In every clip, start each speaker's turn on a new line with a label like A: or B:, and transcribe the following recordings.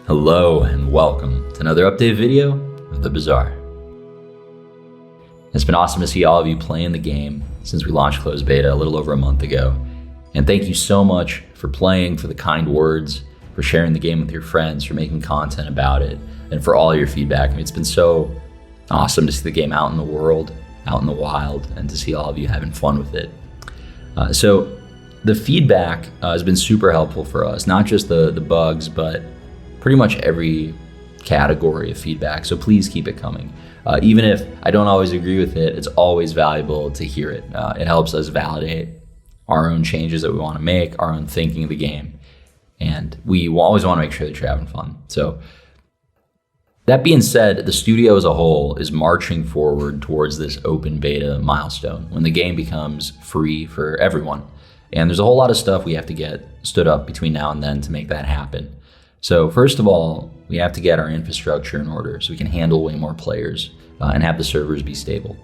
A: Hello and welcome to another update video of the Bazaar. It's been awesome to see all of you playing the game since we launched closed beta a little over a month ago. And thank you so much for playing, for the kind words, for sharing the game with your friends, for making content about it, and for all your feedback. I mean, it's been so awesome to see the game out in the world, out in the wild, and to see all of you having fun with it. So the feedback has been super helpful for us, not just the bugs, but pretty much every category of feedback. So please keep it coming. Even if I don't always agree with it, it's always valuable to hear it. It helps us validate our own changes that we want to make, our own thinking of the game. And we always want to make sure that you're having fun. So that being said, the studio as a whole is marching forward towards this open beta milestone when the game becomes free for everyone. And there's a whole lot of stuff we have to get stood up between now and then to make that happen. So first of all, we have to get our infrastructure in order so we can handle way more players and have the servers be stable.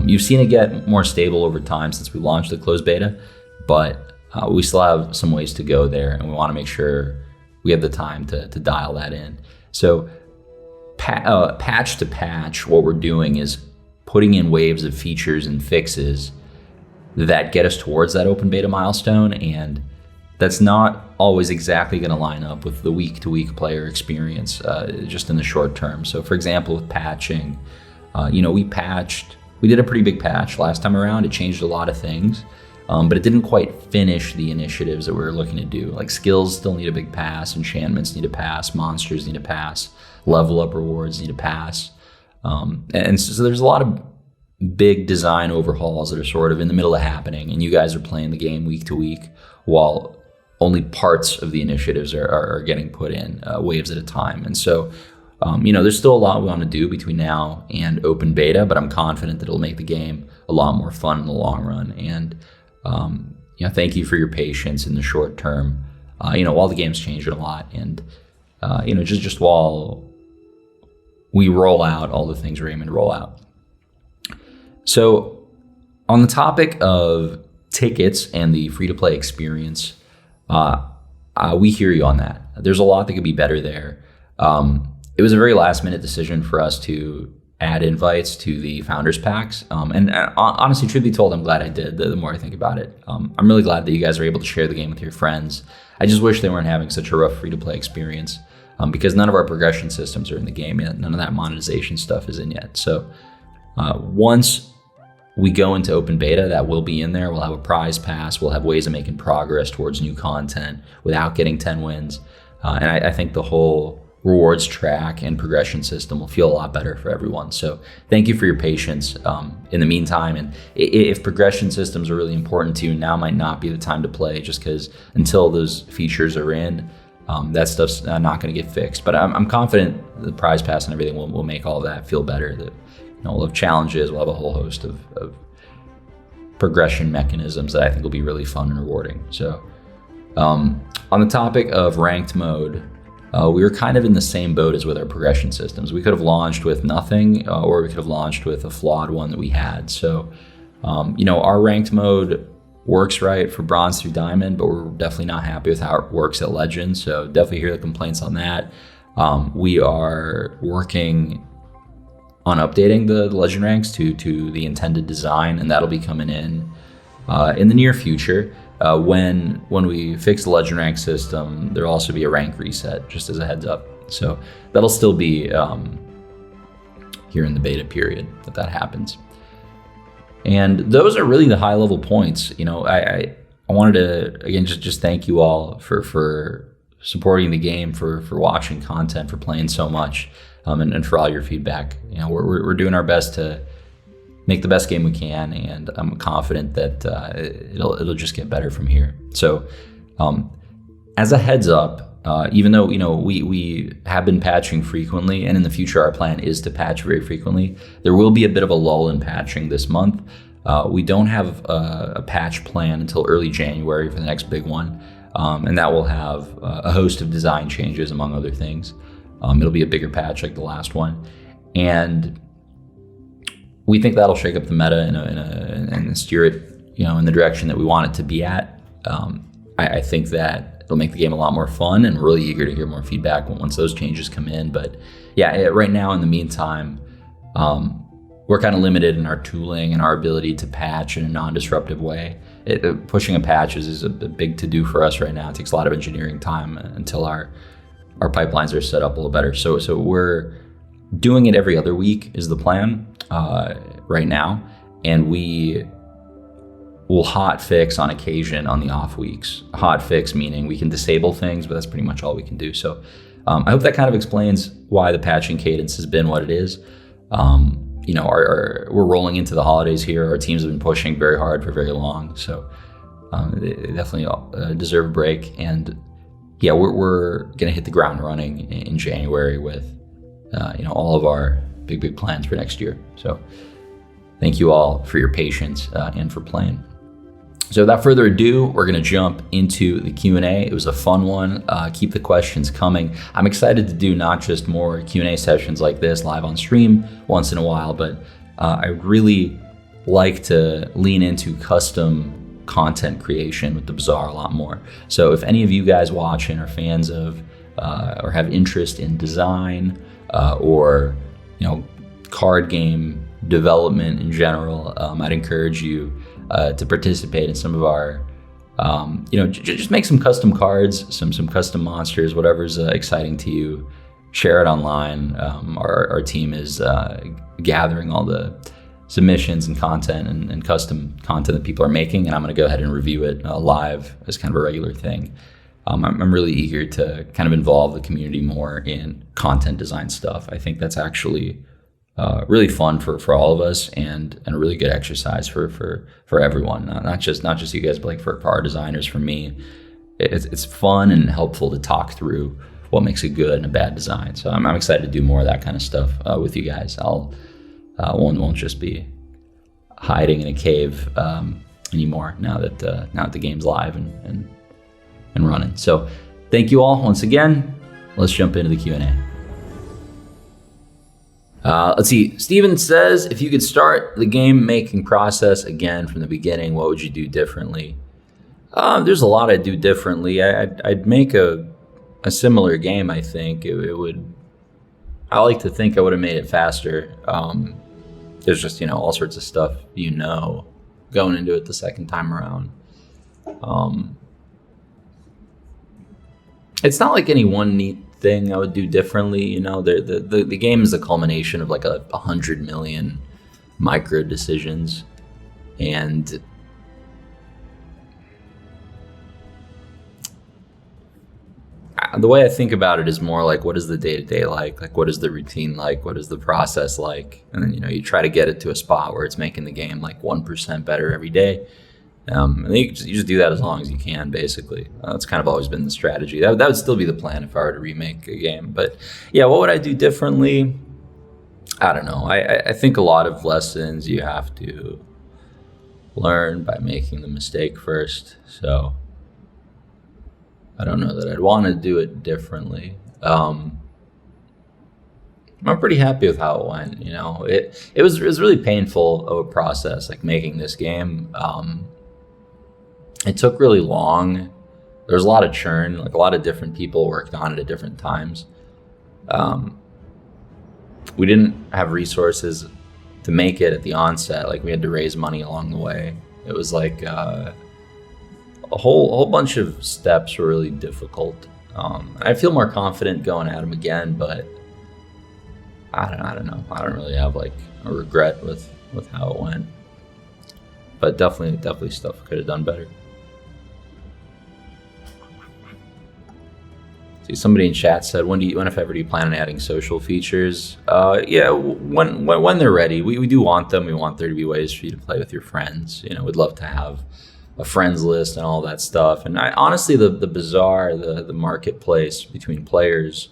A: You've seen it get more stable over time since we launched the closed beta, but we still have some ways to go there, and we want to make sure we have the time to dial that in. So patch to patch, what we're doing is putting in waves of features and fixes that get us towards that open beta milestone, and that's not always exactly going to line up with the week-to-week player experience just in the short term. So for example, with patching, we did a pretty big patch last time around. It changed a lot of things, but it didn't quite finish the initiatives that we were looking to do. Like skills still need a big pass, enchantments need a pass, monsters need a pass, level up rewards need a pass. And so there's a lot of big design overhauls that are sort of in the middle of happening, and you guys are playing the game week to week while only parts of the initiatives are getting put in waves at a time. And so, there's still a lot we want to do between now and open beta, but I'm confident that it'll make the game a lot more fun in the long run. And, thank you for your patience in the short term, while the game's changing a lot. And, just while we roll out all the things we're aiming to roll out. So on the topic of tickets and the free-to-play experience, we hear you on that. There's a lot that could be better there. It was a very last-minute decision for us to add invites to the Founders Packs. And honestly, truth be told, I'm glad I did the more I think about it. I'm really glad that you guys are able to share the game with your friends. I just wish they weren't having such a rough free-to-play experience because none of our progression systems are in the game yet. None of that monetization stuff is in yet. So once we go into open beta, that will be in there. We'll have a prize pass. We'll have ways of making progress towards new content without getting 10 wins. And I think the whole rewards track and progression system will feel a lot better for everyone. So thank you for your patience in the meantime. And if progression systems are really important to you, now might not be the time to play, just because until those features are in, that stuff's not going to get fixed. But I'm confident the prize pass and everything will make all of that feel better. We'll have challenges, we'll have a whole host of progression mechanisms that I think will be really fun and rewarding. So on the topic of ranked mode, we were kind of in the same boat as with our progression systems. We could have launched with nothing, or we could have launched with a flawed one that we had. So, our ranked mode works right for bronze through diamond, but we're definitely not happy with how it works at legend. So definitely hear the complaints on that. We are working on updating the legend ranks to the intended design, and that'll be coming in the near future. When we fix the legend rank system, there'll also be a rank reset, just as a heads up. So that'll still be here in the beta period that happens. And those are really the high level points. I wanted to again just thank you all for supporting the game, for watching content, for playing so much. And for all your feedback. We're doing our best to make the best game we can, and I'm confident that it'll just get better from here. So, as a heads up, even though we have been patching frequently, and in the future our plan is to patch very frequently, there will be a bit of a lull in patching this month. We don't have a patch plan until early January for the next big one, and that will have a host of design changes, among other things. It'll be a bigger patch like the last one, and we think that'll shake up the meta and steer it, in the direction that we want it to be at. I think that it'll make the game a lot more fun, and we're really eager to hear more feedback once those changes come in. But yeah, right now in the meantime, we're kind of limited in our tooling and our ability to patch in a non-disruptive way. Pushing a patch is a big to-do for us right now. It takes a lot of engineering time until our pipelines are set up a little better. So we're doing it every other week is the plan right now, and we will hot fix on occasion on the off weeks. Hot fix meaning we can disable things, but that's pretty much all we can do. So I hope that kind of explains why the patching cadence has been what it is. We're rolling into the holidays here. Our teams have been pushing very hard for very long, so they definitely deserve a break. And yeah, we're gonna hit the ground running in January with all of our big plans for next year. So thank you all for your patience and for playing. So without further ado, we're going to jump into the Q&A. It was a fun one. Keep the questions coming. I'm excited to do not just more Q&A sessions like this live on stream once in a while, but I really like to lean into custom content creation with the Bazaar a lot more. So if any of you guys watching are fans of or have interest in design or card game development in general, I'd encourage you to participate in some of our, just make some custom cards, some custom monsters, whatever's exciting to you. Share it online. Our team is gathering all the submissions and content and custom content that people are making, and I'm going to go ahead and review it live as kind of a regular thing. I'm really eager to kind of involve the community more in content design stuff. I think that's actually really fun for all of us, and a really good exercise for everyone. Not just you guys, but like for our designers. For me, it's fun and helpful to talk through what makes a good and a bad design. So I'm excited to do more of that kind of stuff with you guys. I'll won't just be hiding in a cave anymore now that the game's live and running. So thank you all once again. Let's jump into the Q&A. Let's see. Steven says, if you could start the game making process again from the beginning, what would you do differently? There's a lot I'd do differently. I'd make a similar game. I think it would. I like to think I would have made it faster. There's just all sorts of stuff going into it the second time around. It's not like any one neat thing I would do differently. The game is a culmination of like 100 million micro decisions, and the way I think about it is more like, what is the day-to-day like what is the routine like, what is the process like, and then you try to get it to a spot where it's making the game like 1% better every day. And you just do that as long as you can, basically. That's kind of always been the strategy. That would still be the plan if I were to remake a game. But yeah, what would I do differently? I don't know. I think a lot of lessons you have to learn by making the mistake first. So I don't know that I'd want to do it differently. I'm pretty happy with how it went. It was really painful of a process, like making this game. It took really long. There was a lot of churn, like a lot of different people worked on it at different times. We didn't have resources to make it at the onset. Like we had to raise money along the way. It was like a whole bunch of steps were really difficult. I feel more confident going at them again, but I don't know. I don't really have like a regret with how it went. But definitely stuff I could have done better. See, somebody in chat said, when if ever do you plan on adding social features? Yeah, when they're ready. We do want them. We want there to be ways for you to play with your friends. We'd love to have a friends list and all that stuff. And honestly, the Bazaar, the marketplace between players,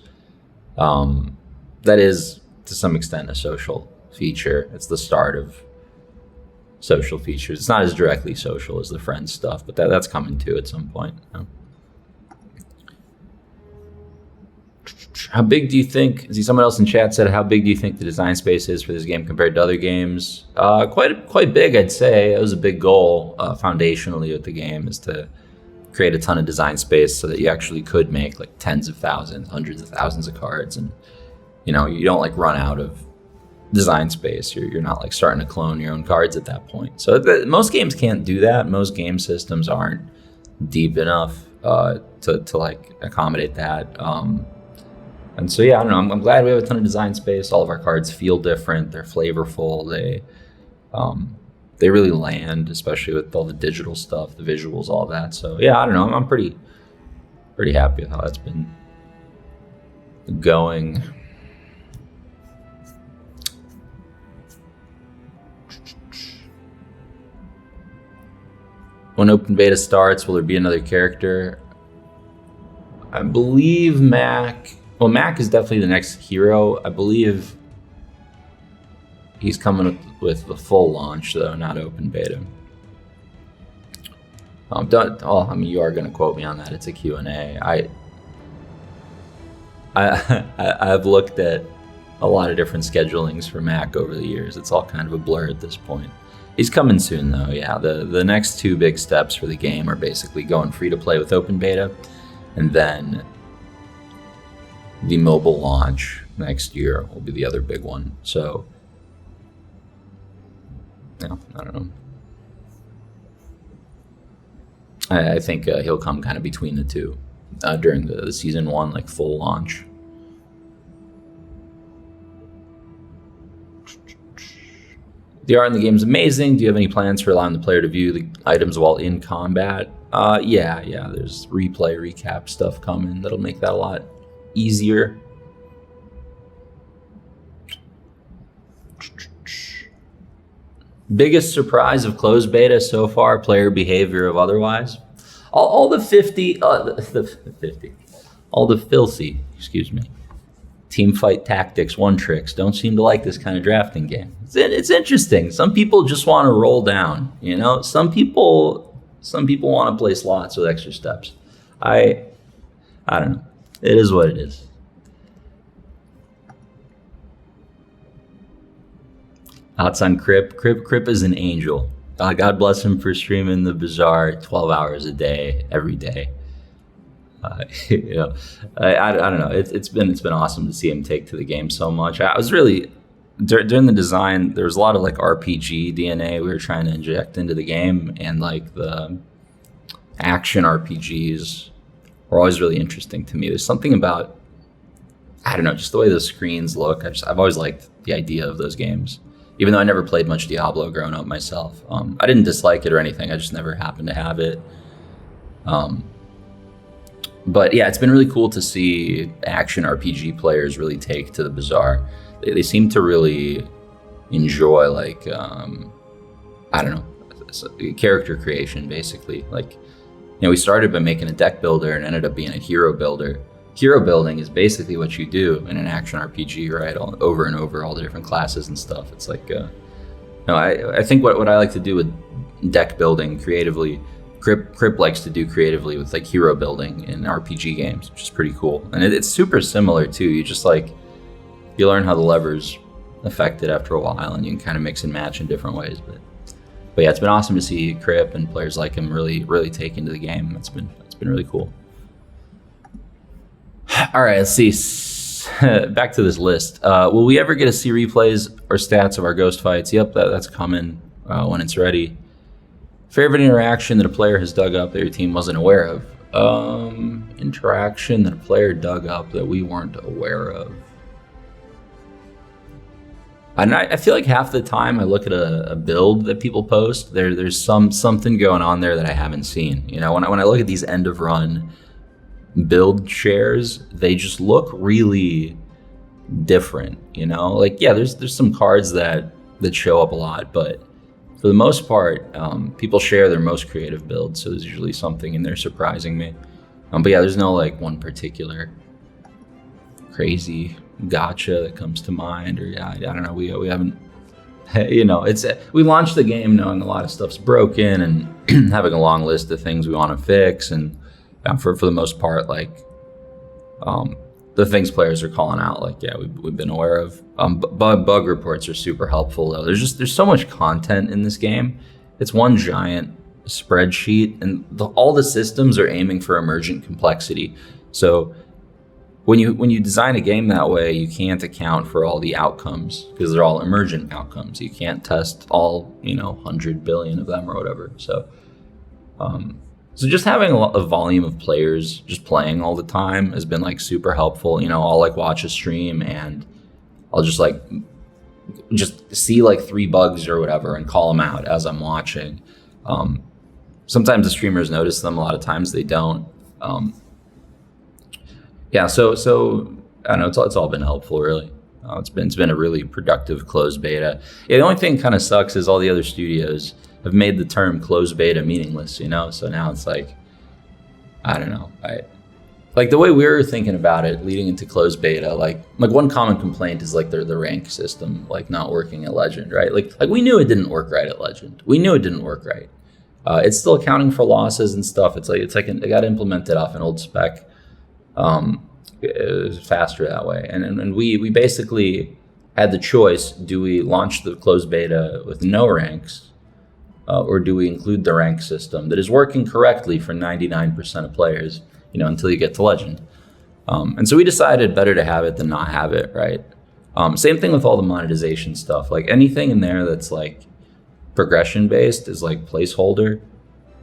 A: that is to some extent a social feature. It's the start of social features. It's not as directly social as the friends stuff, but that's coming too at some point. How big do you think? See, someone else in chat said, how big do you think the design space is for this game compared to other games? Quite big, I'd say. It was a big goal foundationally with the game, is to create a ton of design space so that you actually could make like tens of thousands, hundreds of thousands of cards, and you don't like run out of design space. You're not like starting to clone your own cards at that point. So most games can't do that. Most game systems aren't deep enough to like accommodate that. And so yeah, I don't know. I'm glad we have a ton of design space. All of our cards feel different. They're flavorful. They really land, especially with all the digital stuff, the visuals, all that. So yeah, I don't know. I'm pretty happy with how that's been going. When open beta starts, will there be another character? I believe Mac. Well, Mac is definitely the next hero. I believe he's coming with the full launch, though, not open beta. You are going to quote me on that. It's a Q&A. I've looked at a lot of different schedulings for Mac over the years. It's all kind of a blur at this point. He's coming soon, though. Yeah, the next two big steps for the game are basically going free to play with open beta, and then the mobile launch next year will be the other big one. So, yeah, I don't know. I think he'll come kind of between the two during the season one, like full launch. The art in the game is amazing. Do you have any plans for allowing the player to view the items while in combat? Yeah. There's replay, recap stuff coming that'll make that a lot easier. Biggest surprise of closed beta so far, player behavior of otherwise. All the 50, all the filthy, team fight tactics, one tricks don't seem to like this kind of drafting game. It's interesting. Some people just want to roll down, Some people want to play slots with extra steps. I don't know. It is what it is. Thoughts on Crip? Crip is an angel. God bless him for streaming the Bazaar 12 hours a day, every day. I don't know. It's been awesome to see him take to the game so much. I was really during the design. There was a lot of like RPG DNA we were trying to inject into the game, and like the action RPGs were always really interesting to me. There's something about, I don't know, just the way the screens look. I've always liked the idea of those games, even though I never played much Diablo growing up myself. I didn't dislike it or anything. I just never happened to have it. But yeah, it's been really cool to see action RPG players really take to the Bazaar. They seem to really enjoy like, I don't know, character creation, basically. Like, we started by making a deck builder and ended up being a hero builder. Hero building is basically what you do in an action RPG, right? Over and over, all the different classes and stuff. It's like, I think what I like to do with deck building creatively, Crip likes to do creatively with like hero building in RPG games, which is pretty cool. And it's super similar too. You just like, you learn how the levers affect it after a while, and you can kind of mix and match in different ways. But yeah, it's been awesome to see Crip and players like him really take into the game. It's been really cool. All right, let's see. Back to this list. Will we ever get to see replays or stats of our ghost fights? Yep, that's coming when it's ready. Favorite interaction that a player has dug up that your team wasn't aware of? Interaction that a player dug up that we weren't aware of. And I feel like half the time I look at a build that people post, there's something going on there that I haven't seen. When I look at these end of run build shares, they just look really different. Like, yeah, there's some cards that show up a lot, but for the most part, people share their most creative builds, so there's usually something in there surprising me. But yeah, there's no like one particular crazy gotcha that comes to mind, or yeah, I don't know. We haven't, we launched the game knowing a lot of stuff's broken and having a long list of things we want to fix, and for the most part, like the things players are calling out, like, yeah, we've been aware of. Bug reports are super helpful, though. There's so much content in this game. It's one giant spreadsheet, and all the systems are aiming for emergent complexity. So when you design a game that way, you can't account for all the outcomes because they're all emergent outcomes. You can't test all 100 billion of them or whatever. So just having a volume of players just playing all the time has been like super helpful. I'll like watch a stream and I'll just see like 3 bugs or whatever and call them out as I'm watching. Sometimes the streamers notice them, a lot of times they don't. So I don't know, it's all been helpful really. It's been a really productive closed beta. The only thing kind of sucks is all the other studios have made the term closed beta meaningless, so now it's like, I don't know. Like the way we were thinking about it leading into closed beta, like one common complaint is like the rank system like not working at Legend, right? Like we knew it didn't work right at Legend. We knew it didn't work right. It's still accounting for losses and stuff. It's like it got implemented off an old spec. It was faster that way, and we basically had the choice: do we launch the closed beta with no ranks, or do we include the rank system that is working correctly for 99% of players? Until you get to Legend. And so we decided better to have it than not have it, right? Same thing with all the monetization stuff. Like anything in there that's like progression based is like placeholder.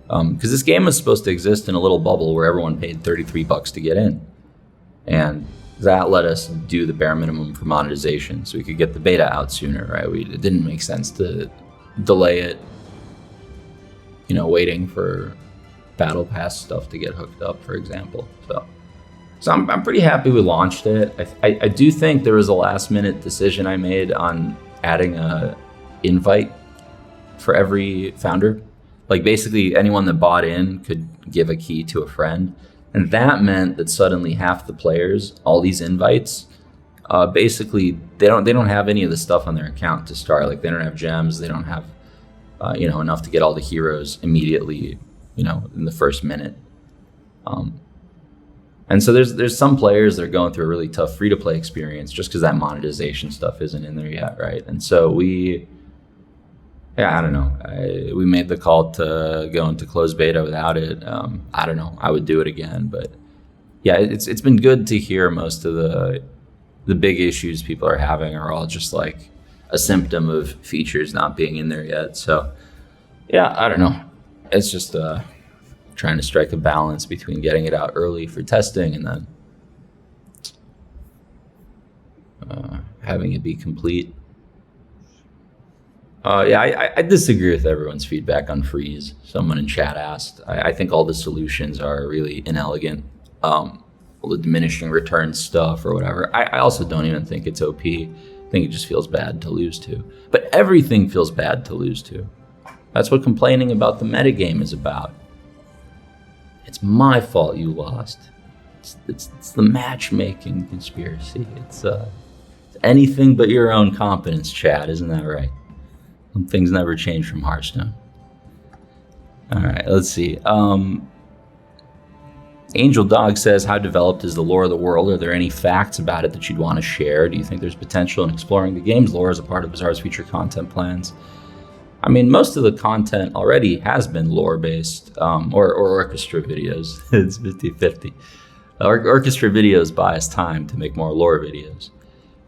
A: Because this game was supposed to exist in a little bubble where everyone paid $33 to get in. And that let us do the bare minimum for monetization so we could get the beta out sooner, right? It didn't make sense to delay it, waiting for Battle Pass stuff to get hooked up, for example. So I'm pretty happy we launched it. I do think there was a last minute decision I made on adding a invite for every founder. Like basically anyone that bought in could give a key to a friend. And that meant that suddenly half the players, all these invites, basically they don't have any of the stuff on their account to start. Like they don't have gems, they don't have enough to get all the heroes immediately, in the first minute. And so there's some players that are going through a really tough free-to-play experience just because that monetization stuff isn't in there yet, right? And so we made the call to go into closed beta without it. I don't know, I would do it again, but yeah, it's been good to hear most of the big issues people are having are all just like a symptom of features not being in there yet. So yeah, I don't know. It's just trying to strike a balance between getting it out early for testing and then having it be complete. I disagree with everyone's feedback on freeze. Someone in chat asked. I think all the solutions are really inelegant. All the diminishing returns stuff or whatever. I also don't even think it's OP. I think it just feels bad to lose to. But everything feels bad to lose to. That's what complaining about the metagame is about. It's my fault you lost. It's the matchmaking conspiracy. It's anything but your own competence, Chad, isn't that right? Some things never change from Hearthstone. All right, let's see. Angel Dog says, how developed is the lore of the world? Are there any facts about it that you'd want to share? Do you think there's potential in exploring the game's lore as a part of Bazaar's future content plans? I mean, most of the content already has been lore-based, or orchestra videos. It's 50-50. Orchestra videos buy us time to make more lore videos.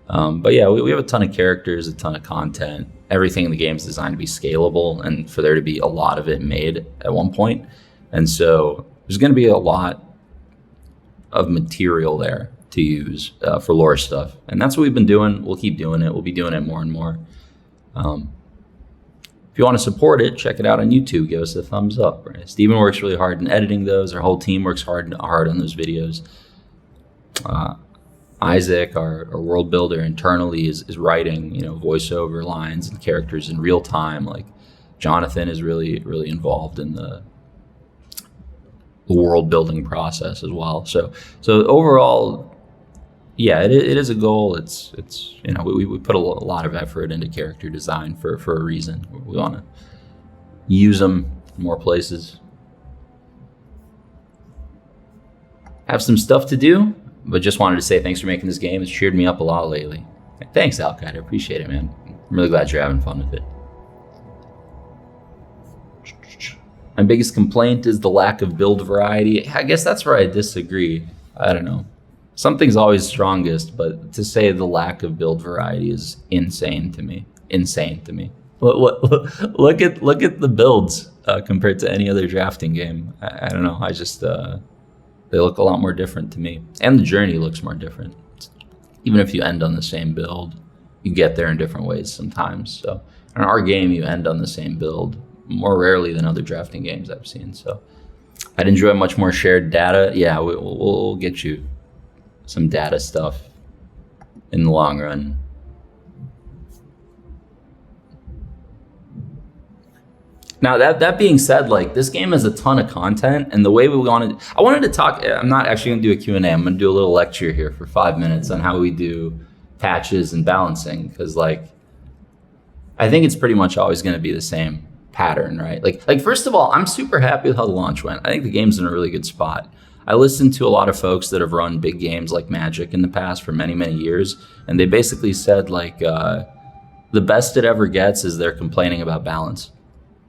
A: But yeah, we have a ton of characters, a ton of content. Everything in the game is designed to be scalable and for there to be a lot of it made at one point. And so there's going to be a lot of material there to use for lore stuff. And that's what we've been doing. We'll keep doing it. We'll be doing it more and more. If you want to support it, check it out on YouTube. Give us a thumbs up. Right? Steven works really hard in editing those. Our whole team works hard on those videos. Isaac, our world builder internally, is writing voiceover lines and characters in real time. Like Jonathan is really involved in the world building process as well. So overall, yeah, it is a goal. It's we put a lot of effort into character design for a reason. We want to use them in more places. Have some stuff to do, but just wanted to say thanks for making this game. It's cheered me up a lot lately. Thanks, Alkite. I appreciate it, man. I'm really glad you're having fun with it. My biggest complaint is the lack of build variety. I guess that's where I disagree. I don't know. Something's always strongest, but to say the lack of build variety is insane to me. Insane to me. Look at the builds compared to any other drafting game. I don't know. I just they look a lot more different to me, and the journey looks more different. Even if you end on the same build, you get there in different ways sometimes. So in our game, you end on the same build more rarely than other drafting games I've seen. So I'd enjoy much more shared data. Yeah, we'll get you some data stuff in the long run. Now that being said, like, this game has a ton of content, and the way I wanted to talk. I'm not actually going to do a Q&A. I'm going to do a little lecture here for 5 minutes on how we do patches and balancing, because like I think it's pretty much always going to be the same pattern, right? Like first of all, I'm super happy with how the launch went. I think the game's in a really good spot. I listened to a lot of folks that have run big games like Magic in the past for many, many years, and they basically said like the best it ever gets is they're complaining about balance.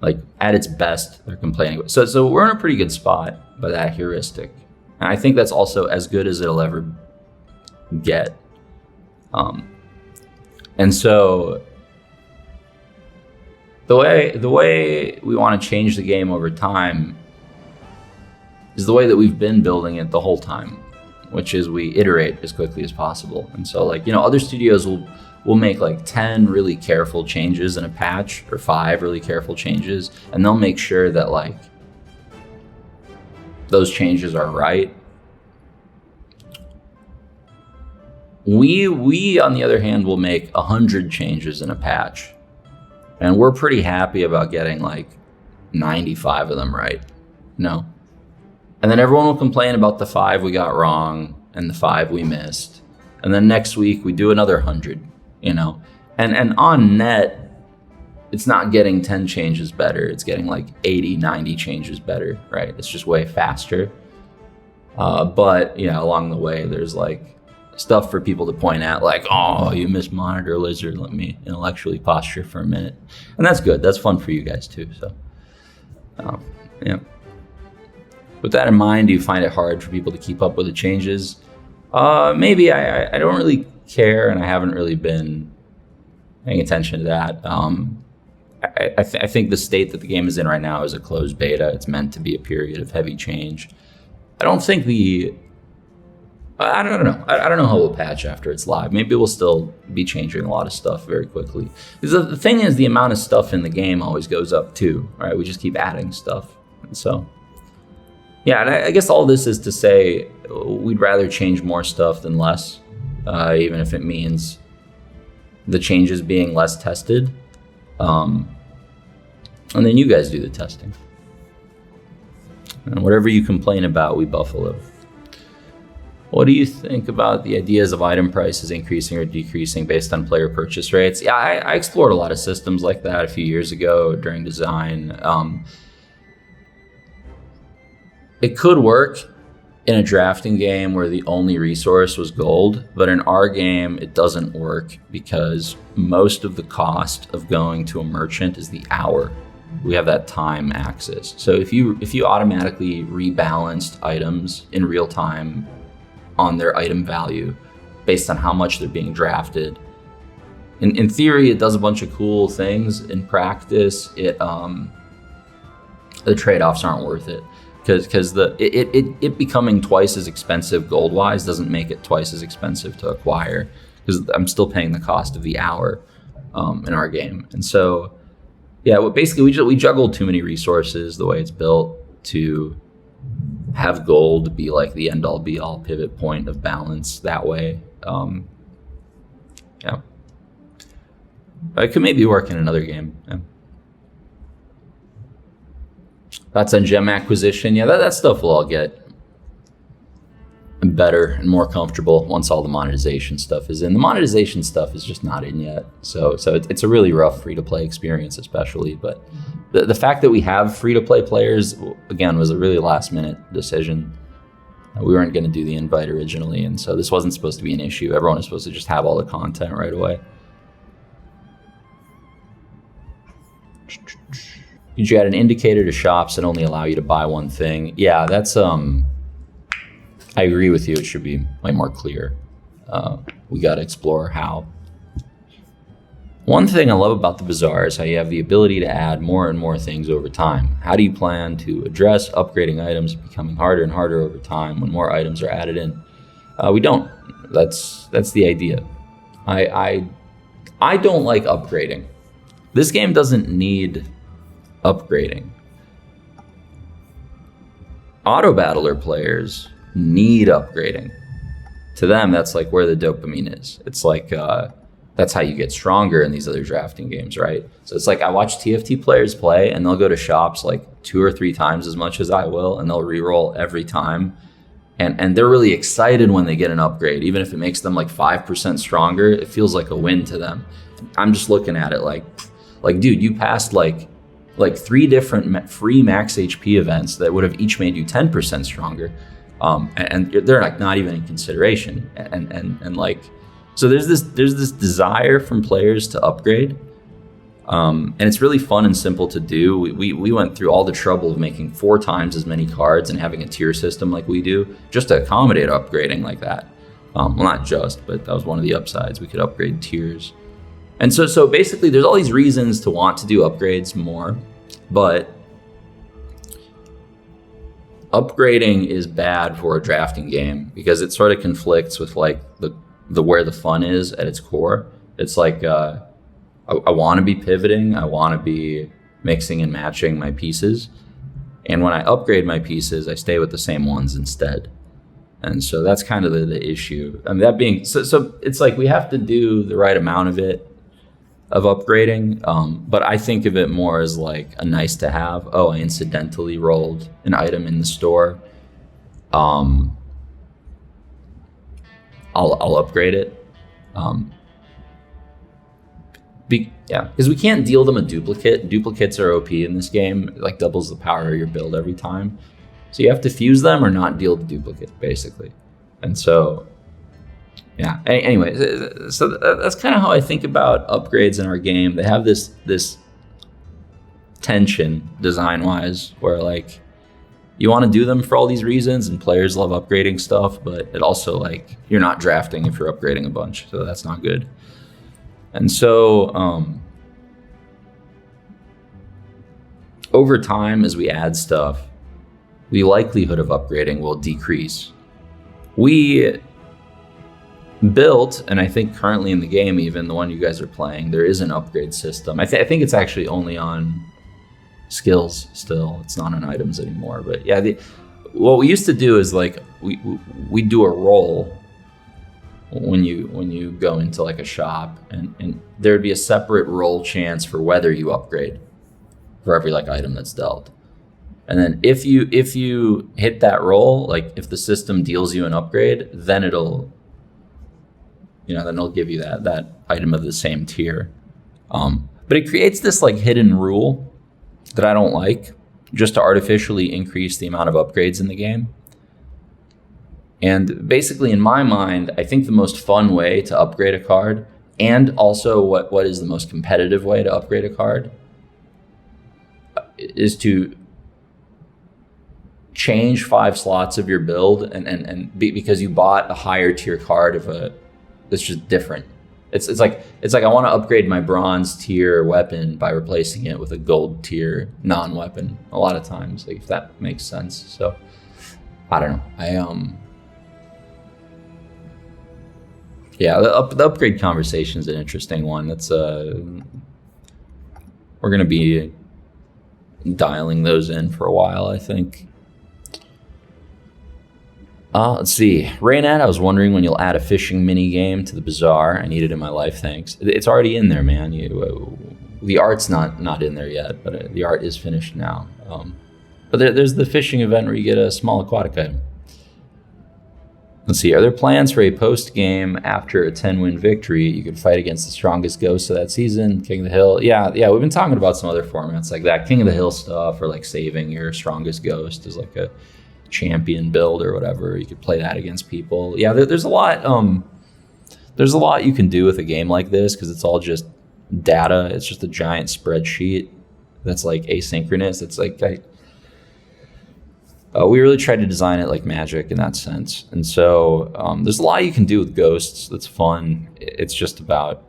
A: Like at its best, they're complaining. So we're in a pretty good spot by that heuristic. And I think that's also as good as it'll ever get. And so the way we want to change the game over time is the way that we've been building it the whole time, which is we iterate as quickly as possible. And so like, other studios will make like 10 really careful changes in a patch, or 5 really careful changes, and they'll make sure that like those changes are right. We on the other hand will make 100 changes in a patch, and we're pretty happy about getting like 95 of them right. And then everyone will complain about the 5 we got wrong and the 5 we missed, and then next week we do another 100. And on net, it's not getting 10 changes better. It's getting like 80, 90 changes better, right? It's just way faster. But along the way, there's like stuff for people to point at, like, oh, you missed monitor lizard. Let me intellectually posture for a minute. And that's good. That's fun for you guys too. So, yeah. With that in mind, do you find it hard for people to keep up with the changes? Maybe. I don't really care, and I haven't really been paying attention to that. I think the state that the game is in right now is a closed beta. It's meant to be a period of heavy change. I don't think I don't know. I don't know how we'll patch after it's live. Maybe we'll still be changing a lot of stuff very quickly. Because the thing is, the amount of stuff in the game always goes up too, right? We just keep adding stuff. And so, yeah, and I guess all this is to say we'd rather change more stuff than less. Even if it means the changes being less tested. And then you guys do the testing. And whatever you complain about, we buffalo. What do you think about the ideas of item prices increasing or decreasing based on player purchase rates? Yeah, I explored a lot of systems like that a few years ago during design. It could work in a drafting game where the only resource was gold, but in our game, it doesn't work because most of the cost of going to a merchant is the hour. We have that time axis. So if you automatically rebalanced items in real time on their item value based on how much they're being drafted, in theory, it does a bunch of cool things. In practice, the trade-offs aren't worth it. Because it becoming twice as expensive gold-wise doesn't make it twice as expensive to acquire, because I'm still paying the cost of the hour in our game. And so, yeah, basically we juggled too many resources the way it's built to have gold be like the end-all be-all pivot point of balance that way. Yeah, it could maybe work in another game. Yeah. Thoughts on gem acquisition? Yeah, that stuff will all get better and more comfortable once all the monetization stuff is in. The monetization stuff is just not in yet. So it's a really rough free-to-play experience, especially. But the fact that we have free-to-play players, again, was a really last-minute decision. We weren't going to do the invite originally, and so this wasn't supposed to be an issue. Everyone was supposed to just have all the content right away. You add an indicator to shops that only allow you to buy one thing. Yeah, that's I agree with you. It should be way more clear. We got to explore how. One thing I love about the Bazaar is how you have the ability to add more and more things over time. How do you plan to address upgrading items becoming harder and harder over time when more items are added in? We don't. That's the idea. I don't like upgrading. This game doesn't need upgrading. Auto battler players need upgrading. To them, that's like where the dopamine is. It's like that's how you get stronger in these other drafting games, right? So it's like I watch TFT players play and they'll go to shops like 2 or 3 times as much as I will, and they'll reroll every time. And they're really excited when they get an upgrade. Even if it makes them like 5% stronger, it feels like a win to them. I'm just looking at it like dude, you passed like 3 different free max HP events that would have each made you 10% stronger. And they're like not even in consideration. And like, so there's this desire from players to upgrade. And it's really fun and simple to do. We went through all the trouble of making 4 times as many cards and having a tier system like we do just to accommodate upgrading like that. Well, not just, but that was one of the upsides. We could upgrade tiers. And so basically there's all these reasons to want to do upgrades more, but upgrading is bad for a drafting game because it sort of conflicts with like the where the fun is at its core. It's like I want to be pivoting, I want to be mixing and matching my pieces, and when I upgrade my pieces, I stay with the same ones instead. And so that's kind of the issue. I mean, that being so it's like we have to do the right amount of upgrading, but I think of it more as like a nice to have. Oh, I incidentally rolled an item in the store. I'll upgrade it. Because we can't deal them a duplicate. Duplicates are OP in this game. It like doubles the power of your build every time. So you have to fuse them or not deal the duplicate, basically. And so, yeah. Anyway, so that's kind of how I think about upgrades in our game. They have this tension design-wise, where like you want to do them for all these reasons, and players love upgrading stuff, but it also like you're not drafting if you're upgrading a bunch, so that's not good. And so over time, as we add stuff, the likelihood of upgrading will decrease. We built, and I think currently in the game, even the one you guys are playing, there is an upgrade system. I think it's actually only on skills still. It's not on items anymore. But yeah, what we used to do is like we do a roll when you go into like a shop, and there'd be a separate roll chance for whether you upgrade for every like item that's dealt. And then if you hit that roll, like if the system deals you an upgrade, then it'll give you that item of the same tier. But it creates this like hidden rule that I don't like, just to artificially increase the amount of upgrades in the game. And basically, in my mind, I think the most fun way to upgrade a card, and also what is the most competitive way to upgrade a card, is to change 5 slots of your build and because you bought a higher tier card that's just different. It's like I want to upgrade my bronze tier weapon by replacing it with a gold tier non-weapon a lot of times, like if that makes sense. So I don't know. Yeah, the upgrade conversation is an interesting one. That's we're gonna be dialing those in for a while, I think. Let's see. Raynat, I was wondering when you'll add a fishing mini game to the Bazaar. I need it in my life, thanks. It's already in there, man. The art's not in there yet, but the art is finished now. But there's the fishing event where you get a small aquatic item. Let's see. Are there plans for a post game after a 10-win victory? You could fight against the strongest ghost of that season, King of the Hill. Yeah. We've been talking about some other formats like that, King of the Hill stuff, or like saving your strongest ghost is like a champion build or whatever. You could play that against people. Yeah, there's a lot. There's a lot you can do with a game like this because it's all just data. It's just a giant spreadsheet that's like asynchronous. It's like we really tried to design it like Magic in that sense. And so there's a lot you can do with ghosts that's fun. It's just about,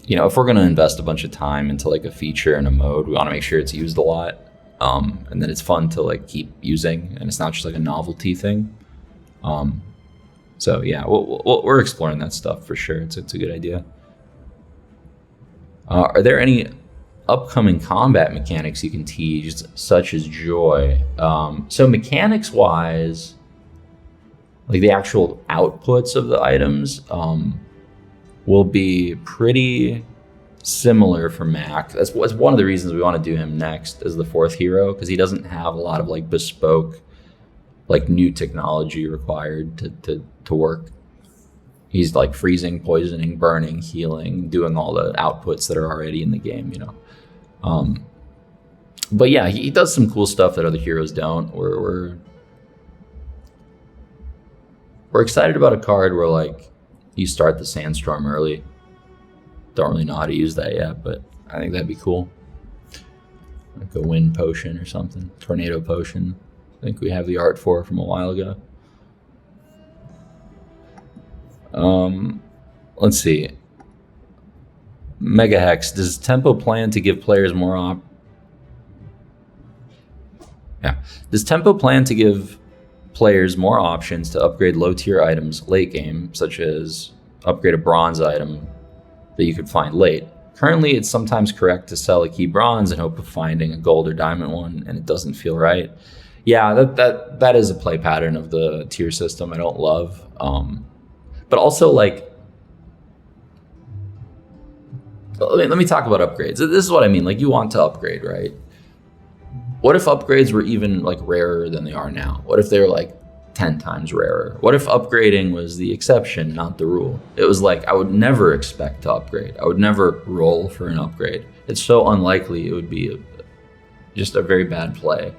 A: if we're going to invest a bunch of time into like a feature and a mode, we want to make sure it's used a lot. And then it's fun to like keep using, and it's not just like a novelty thing. So yeah, we're exploring that stuff for sure. It's a good idea. Are there any upcoming combat mechanics you can tease, such as joy? So mechanics wise, like the actual outputs of the items will be pretty similar for Mac. That's one of the reasons we want to do him next as the fourth hero, because he doesn't have a lot of like bespoke, like new technology required to work. He's like freezing, poisoning, burning, healing, doing all the outputs that are already in the game, But yeah, he does some cool stuff that other heroes don't. We're excited about a card where like you start the Sandstorm early. Don't really know how to use that yet, but I think that'd be cool. Like a wind potion or something, tornado potion. I think we have the art for from a while ago. Let's see. Mega Hex, does Tempo plan to give players more Does Tempo plan to give players more options to upgrade low-tier items late game, such as upgrade a bronze item that you could find late? Currently, it's sometimes correct to sell a key bronze in hope of finding a gold or diamond one, and it doesn't feel right. Yeah, that is a play pattern of the tier system I don't love. But also, like, let me talk about upgrades. This is what I mean. Like, you want to upgrade, right? What if upgrades were even like rarer than they are now? What if they were like 10 times rarer? What if upgrading was the exception, not the rule? It was like, I would never expect to upgrade. I would never roll for an upgrade. It's so unlikely it would be just a very bad play.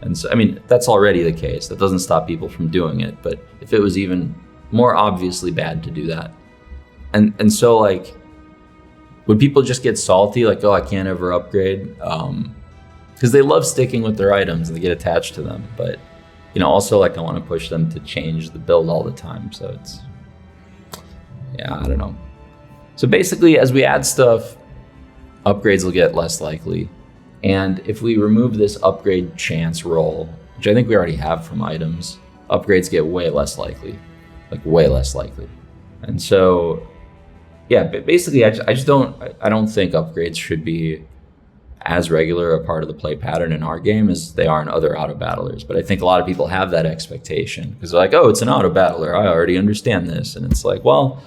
A: And so, I mean, that's already the case. That doesn't stop people from doing it. But if it was even more obviously bad to do that. And so, like, would people just get salty, like, oh, I can't ever upgrade? Because they love sticking with their items and they get attached to them. But, also, like, I want to push them to change the build all the time. So it's, yeah, I don't know. So basically, as we add stuff, upgrades will get less likely. And if we remove this upgrade chance roll, which I think we already have from items, upgrades get way less likely. Like, way less likely. And so, yeah, but basically, I don't think upgrades should be as regular a part of the play pattern in our game as they are in other auto battlers. But I think a lot of people have that expectation because they're like, oh, it's an auto battler, I already understand this. And it's like, well,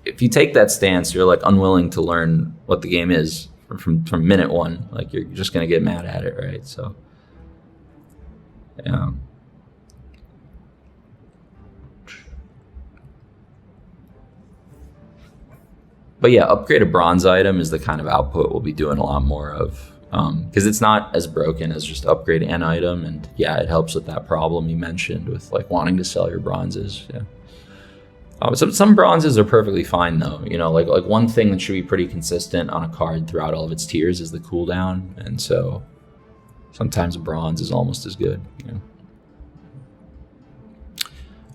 A: if you take that stance, you're like unwilling to learn what the game is from minute one. Like, you're just going to get mad at it, right? So, yeah. But yeah, upgrade a bronze item is the kind of output we'll be doing a lot more of, because it's not as broken as just upgrade an item. And yeah, it helps with that problem you mentioned with like wanting to sell your bronzes. Yeah. Some bronzes are perfectly fine though. Like one thing that should be pretty consistent on a card throughout all of its tiers is the cooldown. And so sometimes bronze is almost as good.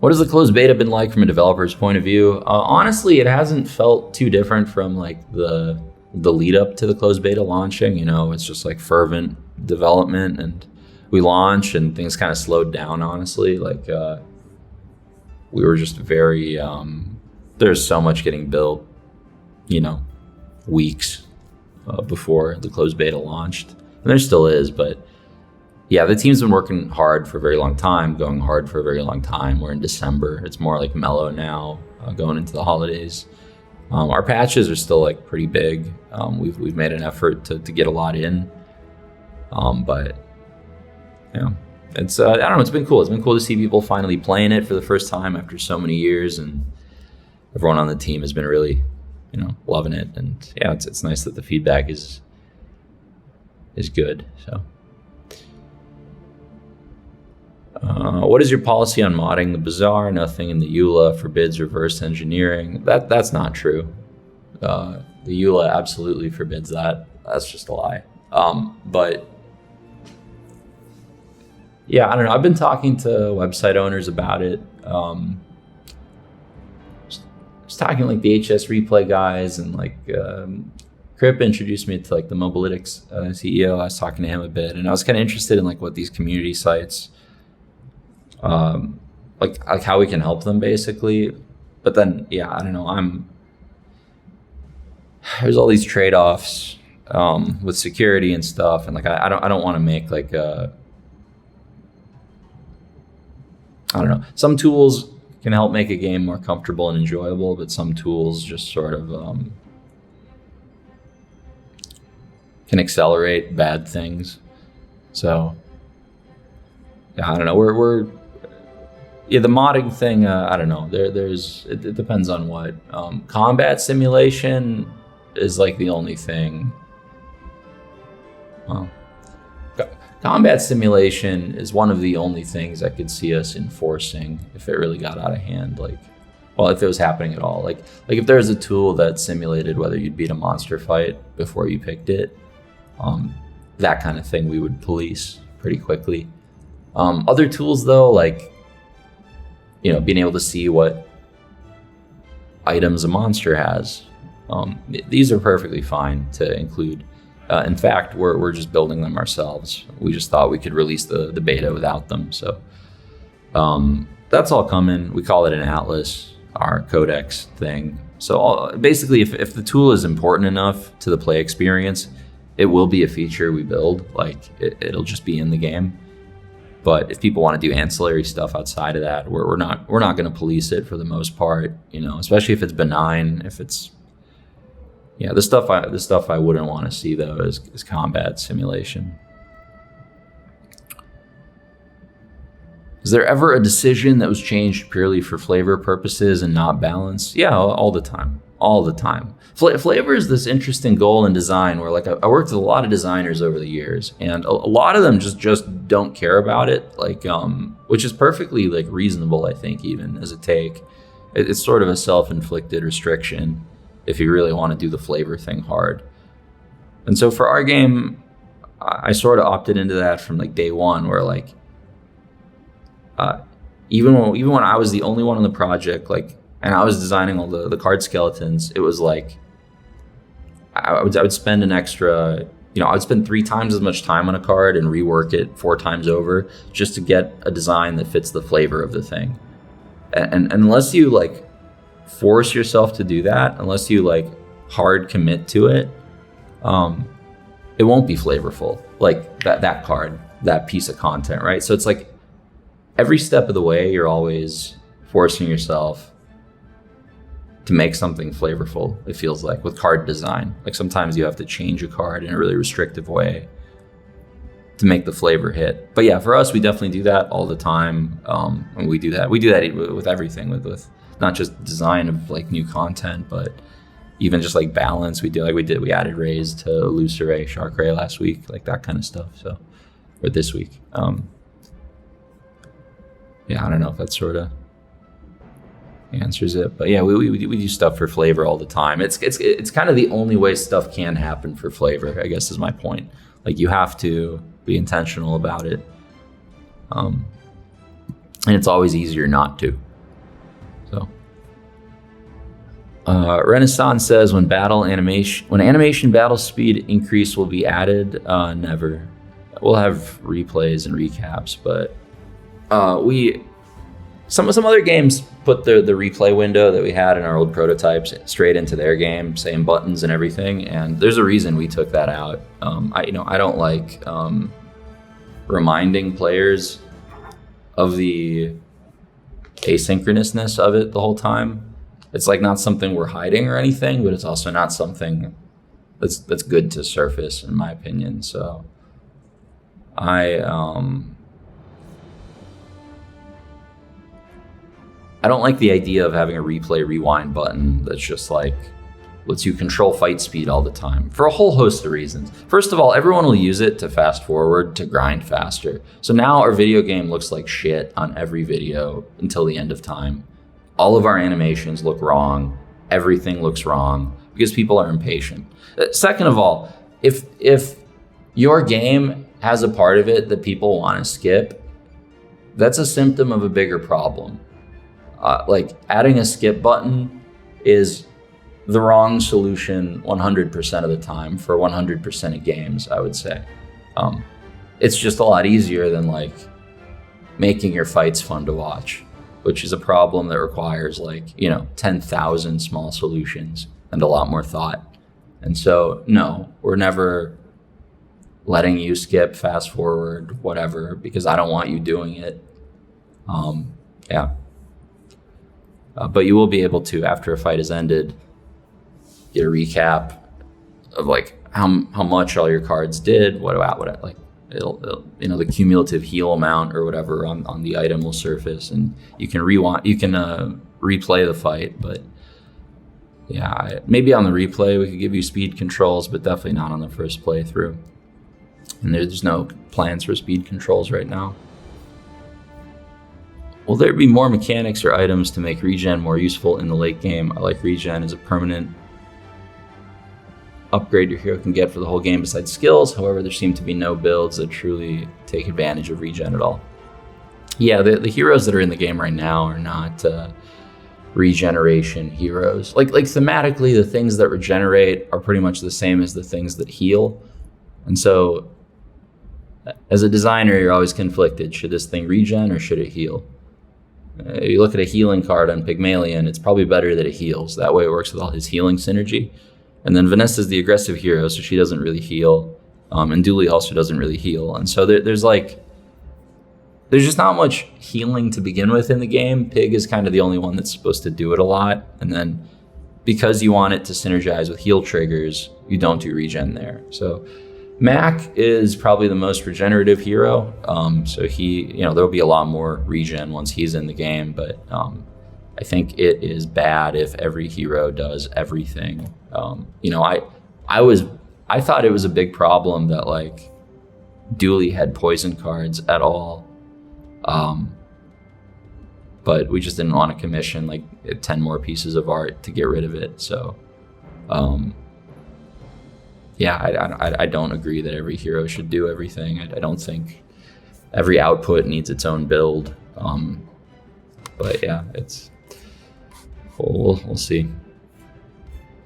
A: What has the closed beta been like from a developer's point of view? Honestly, it hasn't felt too different from like the lead up to the closed beta launching. It's just like fervent development, and we launched and things kind of slowed down, honestly. Like we were just very, there's so much getting built, weeks before the closed beta launched. And there still is, but yeah, the team's been working hard for a very long time, going hard for a very long time. We're in December. It's more like mellow now, going into the holidays. Our patches are still like pretty big. We've made an effort to get a lot in. But yeah, it's I don't know. It's been cool. It's been cool to see people finally playing it for the first time after so many years, and everyone on the team has been really, loving it. And yeah, it's nice that the feedback is good. So. What is your policy on modding the Bazaar? Nothing in the EULA forbids reverse engineering. That's not true. The EULA absolutely forbids that. That's just a lie. But yeah, I don't know. I've been talking to website owners about it. Just talking like the HS Replay guys, and like Crip introduced me to like the Mobalytics CEO. I was talking to him a bit, and I was kind of interested in like what these community sites, like how we can help them basically. But then, yeah, I don't know. There's all these trade-offs with security and stuff, and like I don't want to make like I don't know. Some tools can help make a game more comfortable and enjoyable, but some tools just sort of can accelerate bad things. So yeah, I don't know. We're the modding thing. I don't know. It depends on what. Combat simulation is like the only thing. Well, combat simulation is one of the only things I could see us enforcing if it really got out of hand. Like, well, if it was happening at all. Like if there's a tool that simulated whether you'd beat a monster fight before you picked it, that kind of thing we would police pretty quickly. Other tools though, like, you know, being able to see what items a monster has. These are perfectly fine to include. In fact, we're just building them ourselves. We just thought we could release the beta without them. So that's all coming. We call it an atlas, our codex thing. So basically, if the tool is important enough to the play experience, it will be a feature we build. Like it'll just be in the game. But if people want to do ancillary stuff outside of that, we're not going to police it for the most part. You know, especially if it's benign. If it's the stuff I wouldn't want to see though is combat simulation. Is there ever a decision that was changed purely for flavor purposes and not balance? Yeah, all the time. Flavor is this interesting goal in design where like I worked with a lot of designers over the years, and a lot of them just don't care about it, like which is perfectly like reasonable, I think, even as a take. It's sort of a self-inflicted restriction if you really want to do the flavor thing hard. And so for our game, I sort of opted into that from like day one, where like even when I was the only one on the project, like, and I was designing all the card skeletons, it was like I would spend an extra, I would spend 3 times as much time on a card and rework it 4 times over just to get a design that fits the flavor of the thing. And unless you like force yourself to do that, unless you like hard commit to it, it won't be flavorful. Like that card, that piece of content, right? So it's like every step of the way, you're always forcing yourself to make something flavorful, it feels like, with card design. Like sometimes you have to change a card in a really restrictive way to make the flavor hit. But yeah, for us, we definitely do that all the time. And we do that with everything, with not just design of like new content, but even just like balance. We added rays to loose array, shark ray last week, like that kind of stuff. So, or this week. Yeah, I don't know if that sort of answers it, but yeah, we do stuff for flavor all the time. It's kind of the only way stuff can happen for flavor, I guess, is my point. Like you have to be intentional about it, and it's always easier not to. So Renaissance says, when animation battle speed increase will be added. Never. We'll have replays and recaps, but some other games put the replay window that we had in our old prototypes straight into their game, same buttons and everything, and there's a reason we took that out. I don't like reminding players of the asynchronousness of it the whole time. It's like not something we're hiding or anything, but it's also not something that's good to surface, in my opinion. So I don't like the idea of having a replay rewind button that's just like lets you control fight speed all the time for a whole host of reasons. First of all, everyone will use it to fast forward, to grind faster. So now our video game looks like shit on every video until the end of time. All of our animations look wrong. Everything looks wrong. because people are impatient. Second of all, if your game has a part of it that people want to skip, that's a symptom of a bigger problem. Like adding a skip button is the wrong solution 100% of the time for 100% of games, I would say. It's just a lot easier than like making your fights fun to watch, which is a problem that requires 10,000 small solutions and a lot more thought. And so, no, we're never letting you skip, fast forward, whatever, because I don't want you doing it. But you will be able to, after a fight has ended, get a recap of like how much all your cards did, it'll the cumulative heal amount or whatever on the item will surface, and you can replay the fight. But yeah, maybe on the replay we could give you speed controls, but definitely not on the first playthrough. And there's no plans for speed controls right now. Will there be more mechanics or items to make regen more useful in the late game? I like regen as a permanent upgrade your hero can get for the whole game besides skills. However, there seem to be no builds that truly take advantage of regen at all. Yeah, the heroes that are in the game right now are not regeneration heroes. Like thematically, the things that regenerate are pretty much the same as the things that heal. And so as a designer, you're always conflicted. Should this thing regen or should it heal? You look at a healing card on Pygmalion, it's probably better that it heals. That way it works with all his healing synergy. And then Vanessa's the aggressive hero, so she doesn't really heal. And Dooley also doesn't really heal. And so there's just not much healing to begin with in the game. Pig is kind of the only one that's supposed to do it a lot. And then because you want it to synergize with heal triggers, you don't do regen there. So Mac is probably the most regenerative hero. So there'll be a lot more regen once he's in the game, but I think it is bad if every hero does everything. I thought it was a big problem that like Dooley had poison cards at all. But we just didn't want to commission like 10 more pieces of art to get rid of it. So, I don't agree that every hero should do everything. I don't think every output needs its own build. But yeah, we'll see.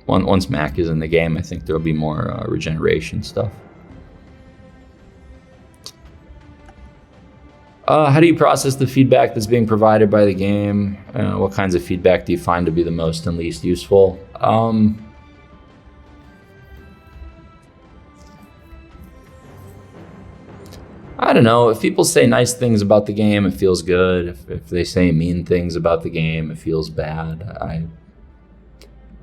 A: Once Mac is in the game, I think there'll be more regeneration stuff. How do you process the feedback that's being provided by the game? What kinds of feedback do you find to be the most and least useful? I don't know. If people say nice things about the game, it feels good. If they say mean things about the game, it feels bad.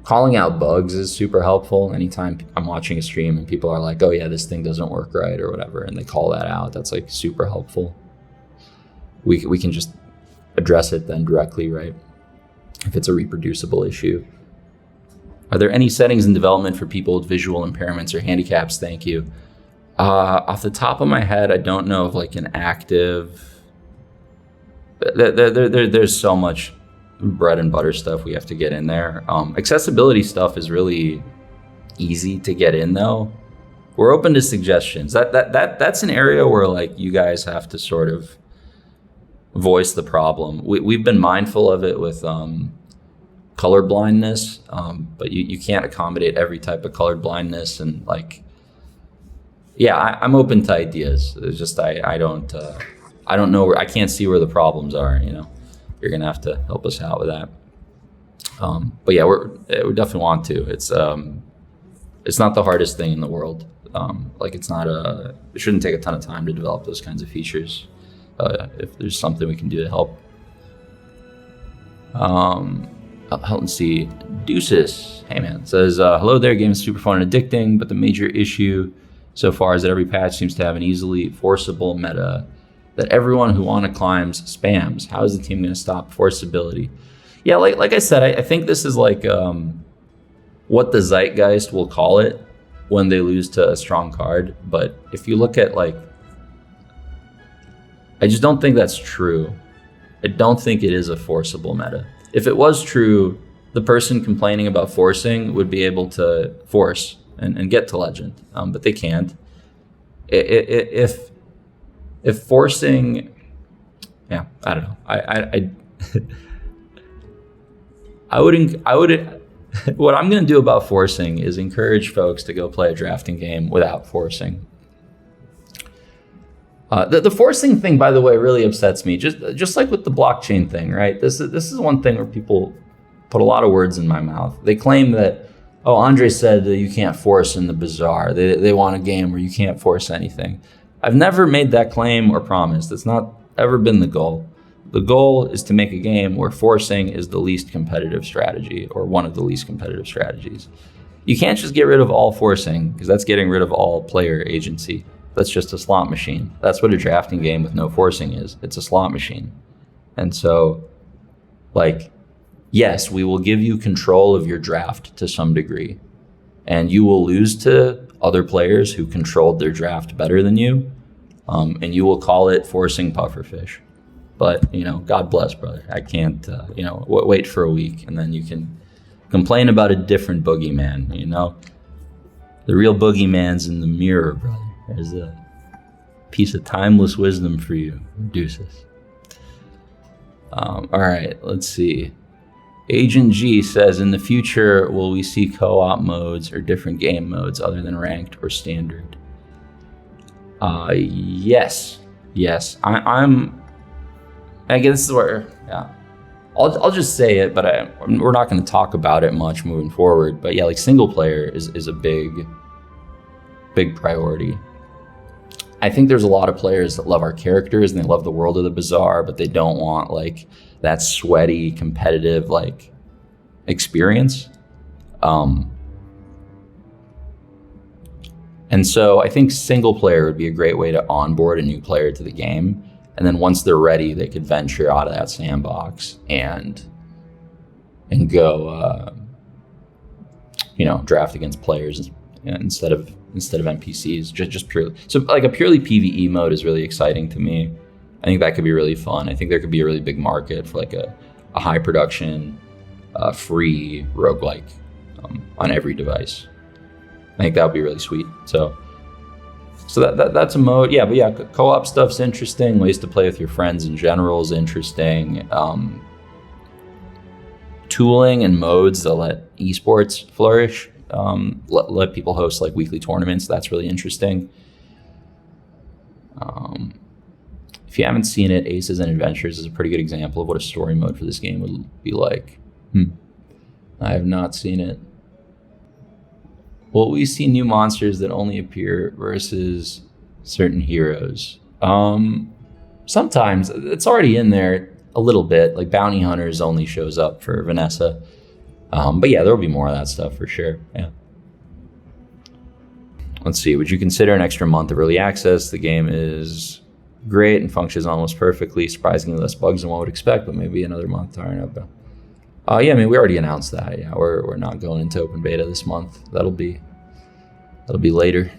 A: Calling out bugs is super helpful. Anytime I'm watching a stream and people are like, oh yeah, this thing doesn't work right or whatever, and they call that out, that's like super helpful. We can just address it then directly, right? If it's a reproducible issue. Are there any settings in development for people with visual impairments or handicaps? Thank you. Off the top of my head, I don't know of like an active. There's so much bread and butter stuff we have to get in there. Accessibility stuff is really easy to get in though. We're open to suggestions. That's an area where like you guys have to sort of voice the problem. We've been mindful of it with color blindness, but you can't accommodate every type of color blindness, and like, yeah, I'm open to ideas. It's just I don't know where, I can't see where the problems are. You're gonna have to help us out with that. But yeah, we definitely want to. It's not the hardest thing in the world. It shouldn't take a ton of time to develop those kinds of features. If there's something we can do to help. Let's see. Deuces, hey man, says, hello there, game is super fun and addicting, but the major issue so far is that every patch seems to have an easily forcible meta that everyone who wanna climbs spams. How is the team gonna stop forceability? Yeah, like I said, I think this is like what the zeitgeist will call it when they lose to a strong card. But if you look at like, I just don't think that's true. I don't think it is a forcible meta. If it was true, the person complaining about forcing would be able to force and get to legend, but they can't. If forcing, yeah, I don't know. I wouldn't. What I'm going to do about forcing is encourage folks to go play a drafting game without forcing. The forcing thing, by the way, really upsets me. Just like with the blockchain thing, right? This is one thing where people put a lot of words in my mouth. They claim that, oh, Andre said that you can't force in the Bazaar. They want a game where you can't force anything. I've never made that claim or promise. That's not ever been the goal. The goal is to make a game where forcing is the least competitive strategy, or one of the least competitive strategies. You can't just get rid of all forcing, because that's getting rid of all player agency. That's just a slot machine. That's what a drafting game with no forcing is. It's a slot machine. And so, like, yes, we will give you control of your draft to some degree, and you will lose to other players who controlled their draft better than you, and you will call it forcing pufferfish. But, God bless, brother. I can't, wait for a week, and then you can complain about a different boogeyman, The real boogeyman's in the mirror, brother. There's a piece of timeless wisdom for you, Deuces. All right, let's see. Agent G says, in the future, will we see co-op modes or different game modes other than ranked or standard? Yes. I guess this is where, yeah. I'll just say it, but we're not going to talk about it much moving forward. But yeah, like single player is a big priority. I think there's a lot of players that love our characters and they love the world of the Bazaar, but they don't want like that sweaty, competitive like experience. And so I think single player would be a great way to onboard a new player to the game. And then once they're ready, they could venture out of that sandbox and go, draft against players instead of NPCs, just purely. So like a purely PvE mode is really exciting to me. I think that could be really fun. I think there could be a really big market for like a high production, free roguelike on every device. I think that would be really sweet. So that's a mode. Yeah, but yeah, co-op stuff's interesting. Ways to play with your friends in general is interesting. Tooling and modes that let esports flourish. Let people host like weekly tournaments. That's really interesting. If you haven't seen it, Aces and Adventures is a pretty good example of what a story mode for this game would be like. I have not seen it. Will we see new monsters that only appear versus certain heroes? Sometimes. It's already in there a little bit. Like Bounty Hunters only shows up for Vanessa. But yeah, there'll be more of that stuff for sure. Yeah. Let's see. Would you consider an extra month of early access? The game is great and functions almost perfectly. Surprisingly less bugs than one would expect, but maybe another month to iron up. Yeah, I mean, we already announced that. Yeah, we're not going into open beta this month. That'll be later,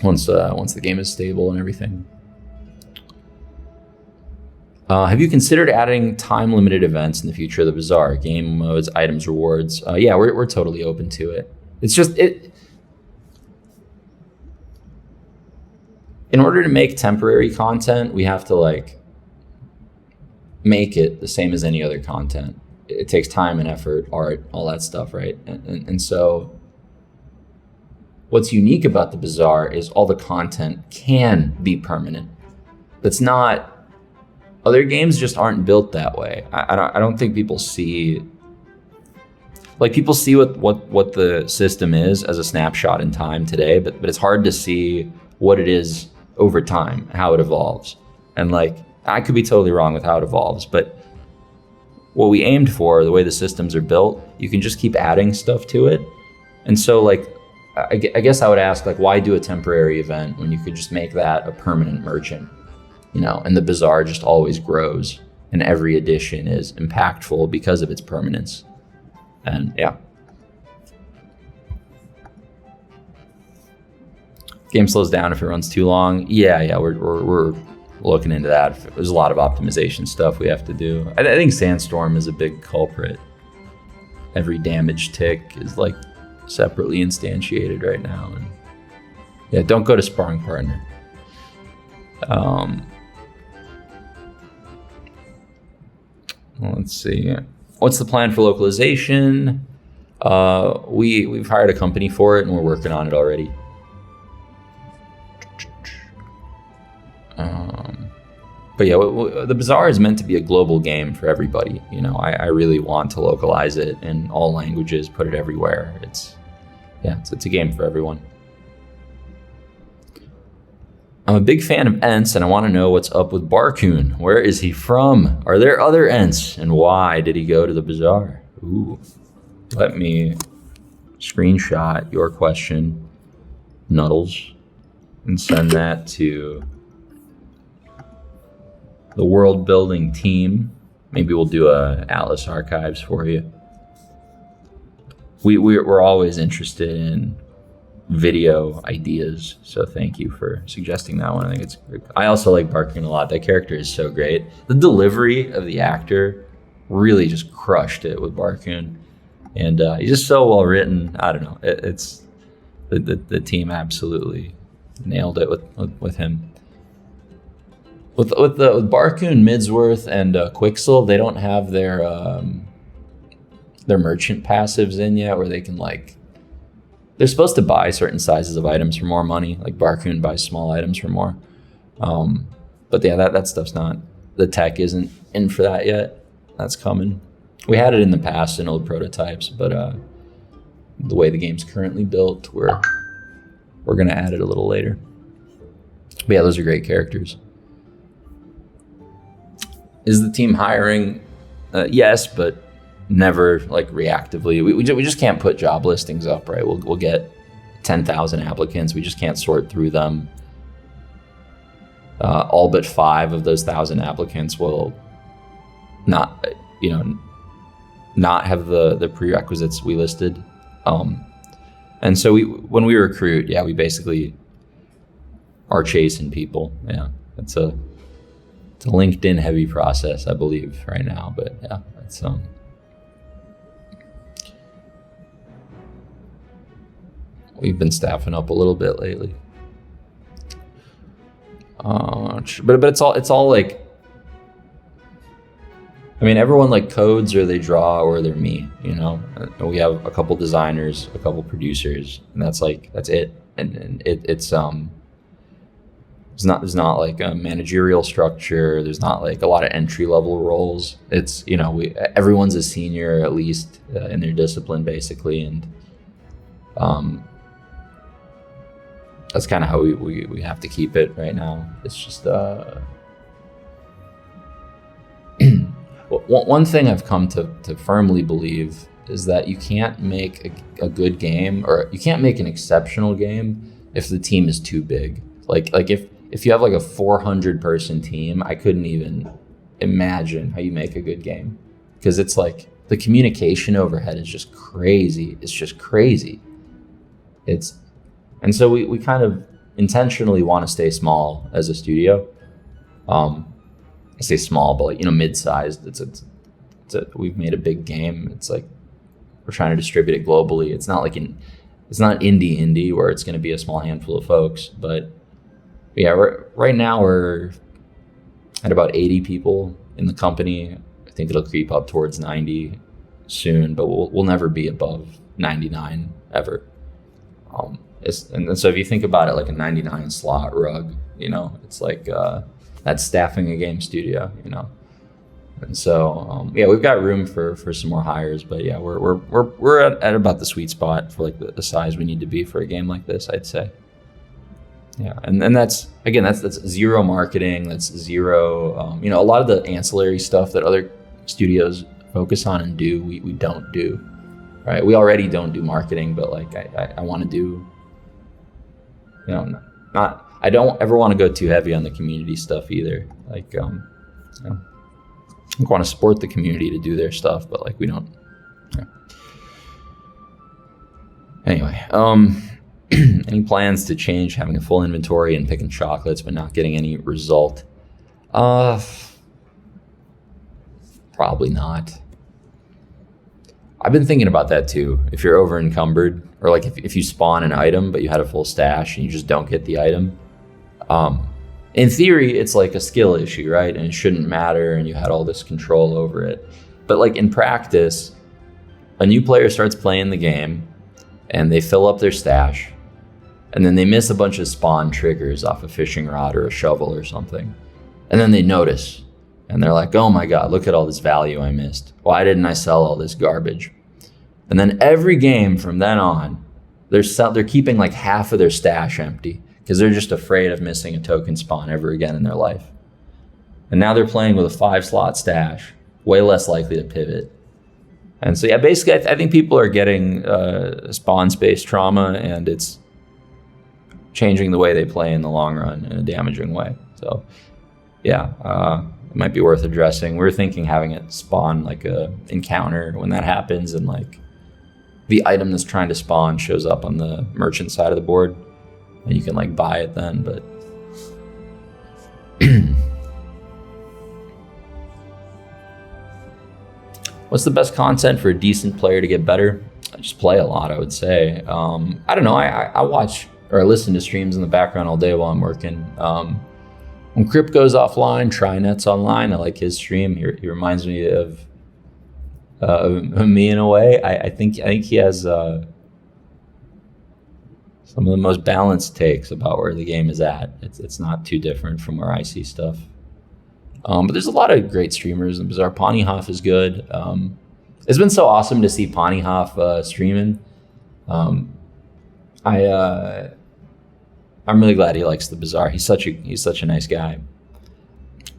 A: once the game is stable and everything. Have you considered adding time-limited events in the future of the Bazaar? Game modes, items, rewards? Yeah, we're totally open to it. It's just in order to make temporary content, we have to like make it the same as any other content. It takes time and effort, art, all that stuff, right? And so what's unique about the Bazaar is all the content can be permanent. That's not, other games just aren't built that way. I don't think people see, like people see what the system is as a snapshot in time today, but it's hard to see what it is over time, how it evolves. And like, I could be totally wrong with how it evolves, but what we aimed for, the way the systems are built, you can just keep adding stuff to it. And so like, I guess I would ask, like, why do a temporary event when you could just make that a permanent merchant, and the Bazaar just always grows and every edition is impactful because of its permanence. And yeah. Game slows down if it runs too long. Yeah, we're looking into that. There's a lot of optimization stuff we have to do. I think Sandstorm is a big culprit. every damage tick is like separately instantiated right now. And yeah, don't go to sparring partner. Let's see. What's the plan for localization? We've hired a company for it and we're working on it already. But yeah, the Bazaar is meant to be a global game for everybody. You know, I really want to localize it in all languages, put it everywhere. It's a game for everyone. I'm a big fan of Ents, and I want to know what's up with Barcoon. Where is he from? Are there other Ents, and why did he go to the Bazaar? Ooh, let me screenshot your question, Nuddles, and send that to the world building team. Maybe we'll do a Atlas Archives for you. We're always interested in video ideas, so thank you for suggesting that one. I think it's great. I also like Barcoon a lot. That character is so great. The delivery of the actor really just crushed it with Barcoon, and he's just so well written. I don't know. It's the team absolutely nailed it with him. With Barcoon, Midsworth, and Quixel, they don't have their merchant passives in yet, where they can like. They're supposed to buy certain sizes of items for more money. Like Barcoon buys small items for more. But yeah, that stuff's not. The tech isn't in for that yet. That's coming. We had it in the past in old prototypes, but the way the game's currently built, we're gonna add it a little later. But yeah, those are great characters. Is the team hiring? Yes, but never like reactively. We just can't put job listings up, right? We'll get 10,000 applicants. We just can't sort through them. All but 5 of those 1,000 applicants will not have the prerequisites we listed. And so when we recruit, we basically are chasing people. Yeah, it's a LinkedIn heavy process, I believe, right now. But yeah, it's we've been staffing up a little bit lately. But it's all like, I mean, everyone like codes or they draw or they're me, you know. We have a couple designers, a couple producers, and that's it. And it's there's not like a managerial structure. There's not like a lot of entry level roles. It's, you know, everyone's a senior at least in their discipline basically, and that's kind of how we have to keep it right now. It's just one thing I've come to firmly believe is that you can't make a good game, or you can't make an exceptional game if the team is too big. Like if you have like a 400 person team, I couldn't even imagine how you make a good game, because it's like the communication overhead is just crazy. It's just crazy. And so we kind of intentionally want to stay small as a studio. I say small, but like, you know, mid-sized. We've made a big game. It's like we're trying to distribute it globally. It's not like it's not indie where it's going to be a small handful of folks. But yeah, right now we're at about 80 people in the company. I think it'll creep up towards 90 soon, but we'll never be above 99 ever. And so if you think about it like a 99 slot rug, you know, it's like that's staffing a game studio, you know. And so we've got room for some more hires, but yeah, we're at about the sweet spot for like the size we need to be for a game like this, I'd say. Yeah, and that's zero marketing, that's zero you know, a lot of the ancillary stuff that other studios focus on and do, we don't do. Right? We already don't do marketing, but like I want to do, you know, I don't ever want to go too heavy on the community stuff either. Like, you know, I want to support the community to do their stuff, but like we don't. Yeah. Anyway, any plans to change having a full inventory and picking chocolates but not getting any result? Probably not. I've been thinking about that too. If you're over encumbered, or like if you spawn an item but you had a full stash and you just don't get the item, in theory it's like a skill issue, right? And it shouldn't matter, and you had all this control over it. But like in practice, a new player starts playing the game and they fill up their stash, and then they miss a bunch of spawn triggers off a fishing rod or a shovel or something, and then they notice. And they're like, oh my God, look at all this value I missed. Why didn't I sell all this garbage? And then every game from then on, they're keeping like half of their stash empty because they're just afraid of missing a token spawn ever again in their life. And now they're playing with a 5-slot stash, way less likely to pivot. And so yeah, basically I think people are getting spawn space trauma, and it's changing the way they play in the long run in a damaging way. So yeah, it might be worth addressing. We're thinking having it spawn like a encounter when that happens, and like the item that's trying to spawn shows up on the merchant side of the board, and you can like buy it then. But what's the best content for a decent player to get better? I just play a lot, I would say. I don't know. I watch or I listen to streams in the background all day while I'm working. When Crip goes offline, Trinet's online. I like his stream. He reminds me of me in a way. I think he has some of the most balanced takes about where the game is at. It's not too different from where I see stuff. But there's a lot of great streamers. And Bazaar Ponyhoff is good. It's been so awesome to see Ponyhoff streaming. I'm really glad he likes the Bazaar. He's such a nice guy.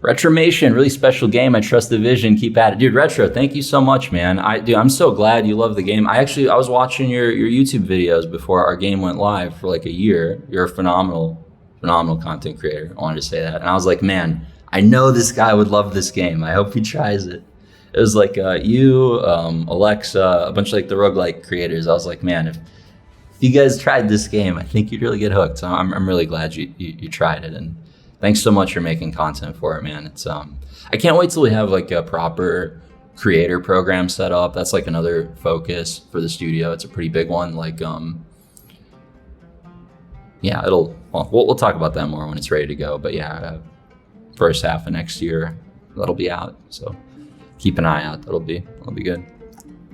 A: Retromation, really special game. I trust the vision. Keep at it. Dude, Retro, thank you so much, man. I'm so glad you love the game. I was watching your YouTube videos before our game went live for like a year. You're a phenomenal content creator. I wanted to say that. And I was like, man, I know this guy would love this game. I hope he tries it. It was like you, Alexa, a bunch of like the roguelike creators. I was like, man, if you guys tried this game, I think you'd really get hooked. So I'm really glad you tried it, and thanks so much for making content for it, man. It's I can't wait till we have like a proper creator program set up. That's like another focus for the studio. It's a pretty big one. Like yeah, we'll talk about that more when it's ready to go. But yeah, first half of next year that'll be out. So keep an eye out. That'll be good.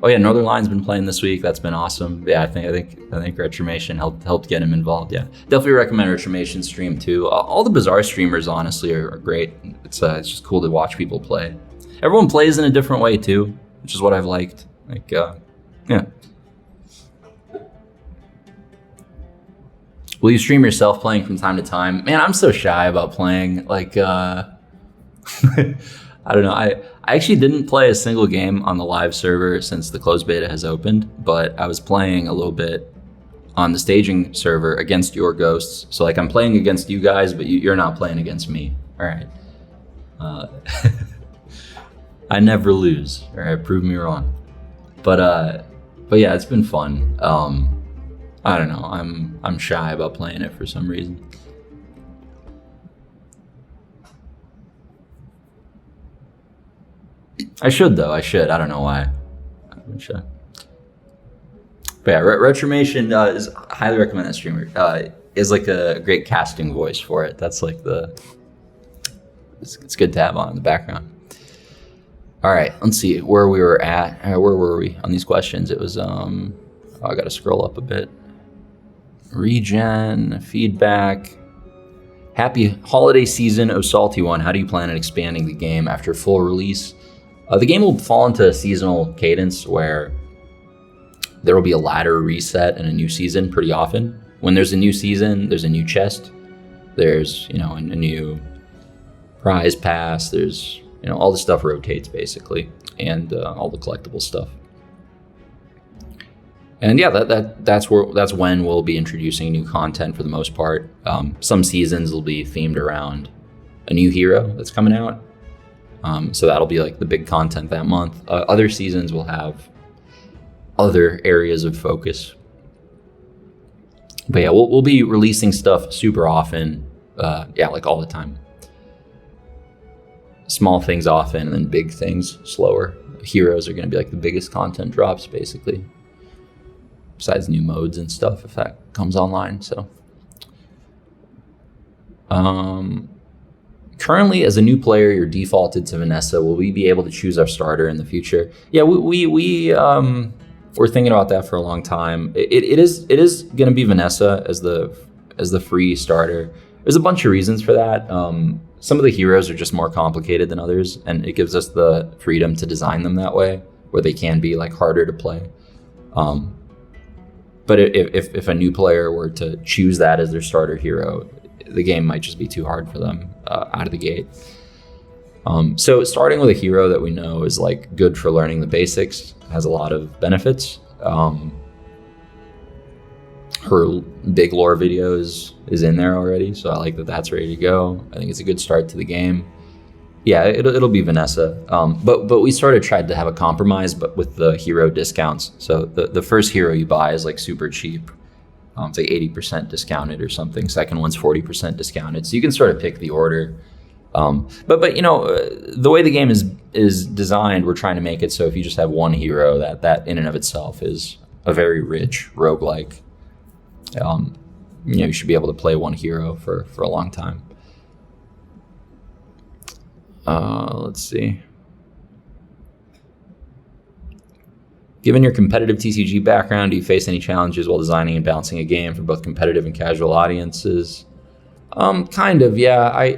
A: Oh yeah, Northern Lion's been playing this week. That's been awesome. Yeah, I think Retromation helped get him involved. Yeah, definitely recommend Retromation stream too. All the Bazaar streamers honestly are great. It's just cool to watch people play. Everyone plays in a different way too, which is what I've liked. Like yeah. Will you stream yourself playing from time to time? Man, I'm so shy about playing. Like I don't know. I actually didn't play a single game on the live server since the closed beta has opened, but I was playing a little bit on the staging server against your ghosts. So like I'm playing against you guys, but you're not playing against me. All right. I never lose. All right, prove me wrong. But yeah, it's been fun. I don't know. I'm shy about playing it for some reason. I should though. I don't know why. I'm shy. But yeah, Retromation is highly recommend that streamer. Is like a great casting voice for it. That's like it's good to have on in the background. All right, let's see where we were at. Where were we on these questions? It was I got to scroll up a bit. Regen, feedback. Happy holiday season, oh salty one. How do you plan on expanding the game after full release? The game will fall into a seasonal cadence where there will be a ladder reset in a new season pretty often. When there's a new season, there's a new chest. There's, a new prize pass. There's, all the stuff rotates basically, and all the collectible stuff. And yeah, that's when we'll be introducing new content for the most part. Some seasons will be themed around a new hero that's coming out. So that'll be like the big content that month. Other seasons will have other areas of focus. But yeah, we'll be releasing stuff super often. Like all the time. Small things often, and then big things slower. heroes are going to be like the biggest content drops, basically, besides new modes and stuff if that comes online. So currently, as a new player, you're defaulted to Vanessa. Will we be able to choose our starter in the future? Yeah, we're thinking about that for a long time. It is going to be Vanessa as the free starter. There's a bunch of reasons for that. Some of the heroes are just more complicated than others, and it gives us the freedom to design them that way, where they can be like harder to play. But if a new player were to choose that as their starter hero, the game might just be too hard for them out of the gate. So starting with a hero that we know is like good for learning the basics has a lot of benefits. Her big lore videos is in there already, so I like that that's ready to go. I think it's a good start to the game. Yeah, it'll be Vanessa. But we sort of tried to have a compromise, but with the hero discounts. So the first hero you buy is like super cheap. It's like 80% discounted or something. Second one's 40% discounted. So you can sort of pick the order. But you know, the way the game is designed, we're trying to make it so if you just have one hero, that in and of itself is a very rich roguelike. You know, you should be able to play one hero for a long time. Let's see. Given your competitive TCG background, do you face any challenges while designing and balancing a game for both competitive and casual audiences? Kind of, yeah.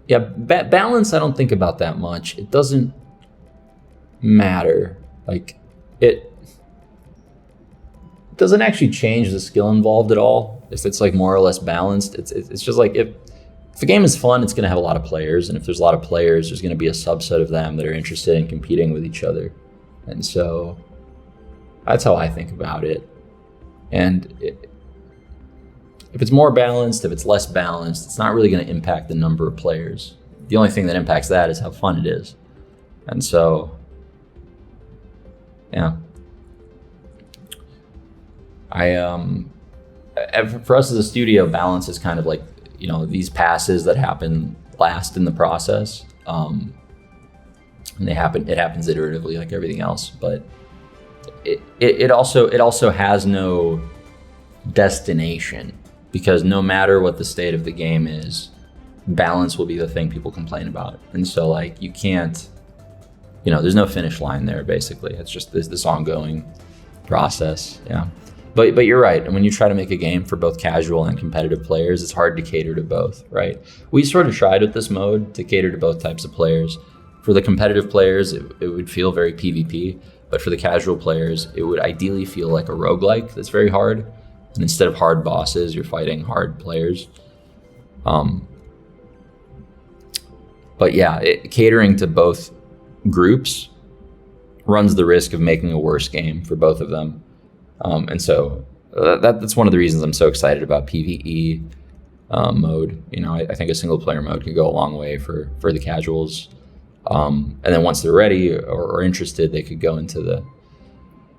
A: Balance I don't think about that much. It doesn't matter. Like, it doesn't actually change the skill involved at all. If it's like more or less balanced, it's just like if the game is fun, it's going to have a lot of players, and if there's a lot of players, there's going to be a subset of them that are interested in competing with each other. And so that's how I think about it. And if it's more balanced, if it's less balanced, it's not really going to impact the number of players. The only thing that impacts that is how fun it is. And so, yeah. For us as a studio, balance is kind of like, you know, these passes that happen last in the process. And it happens iteratively like everything else, but it also has no destination, because no matter what the state of the game is, balance will be the thing people complain about. And so like you can't, you know, there's no finish line there basically. It's just this ongoing process. Yeah. But you're right. And when you try to make a game for both casual and competitive players, it's hard to cater to both, right? We sort of tried with this mode to cater to both types of players. For the competitive players, it would feel very PvP, but for the casual players, it would ideally feel like a roguelike that's very hard. And instead of hard bosses, you're fighting hard players. But yeah, catering to both groups runs the risk of making a worse game for both of them. And so that's one of the reasons I'm so excited about PvE mode. You know, I think a single player mode could go a long way for the casuals. And then once they're ready or interested, they could go into the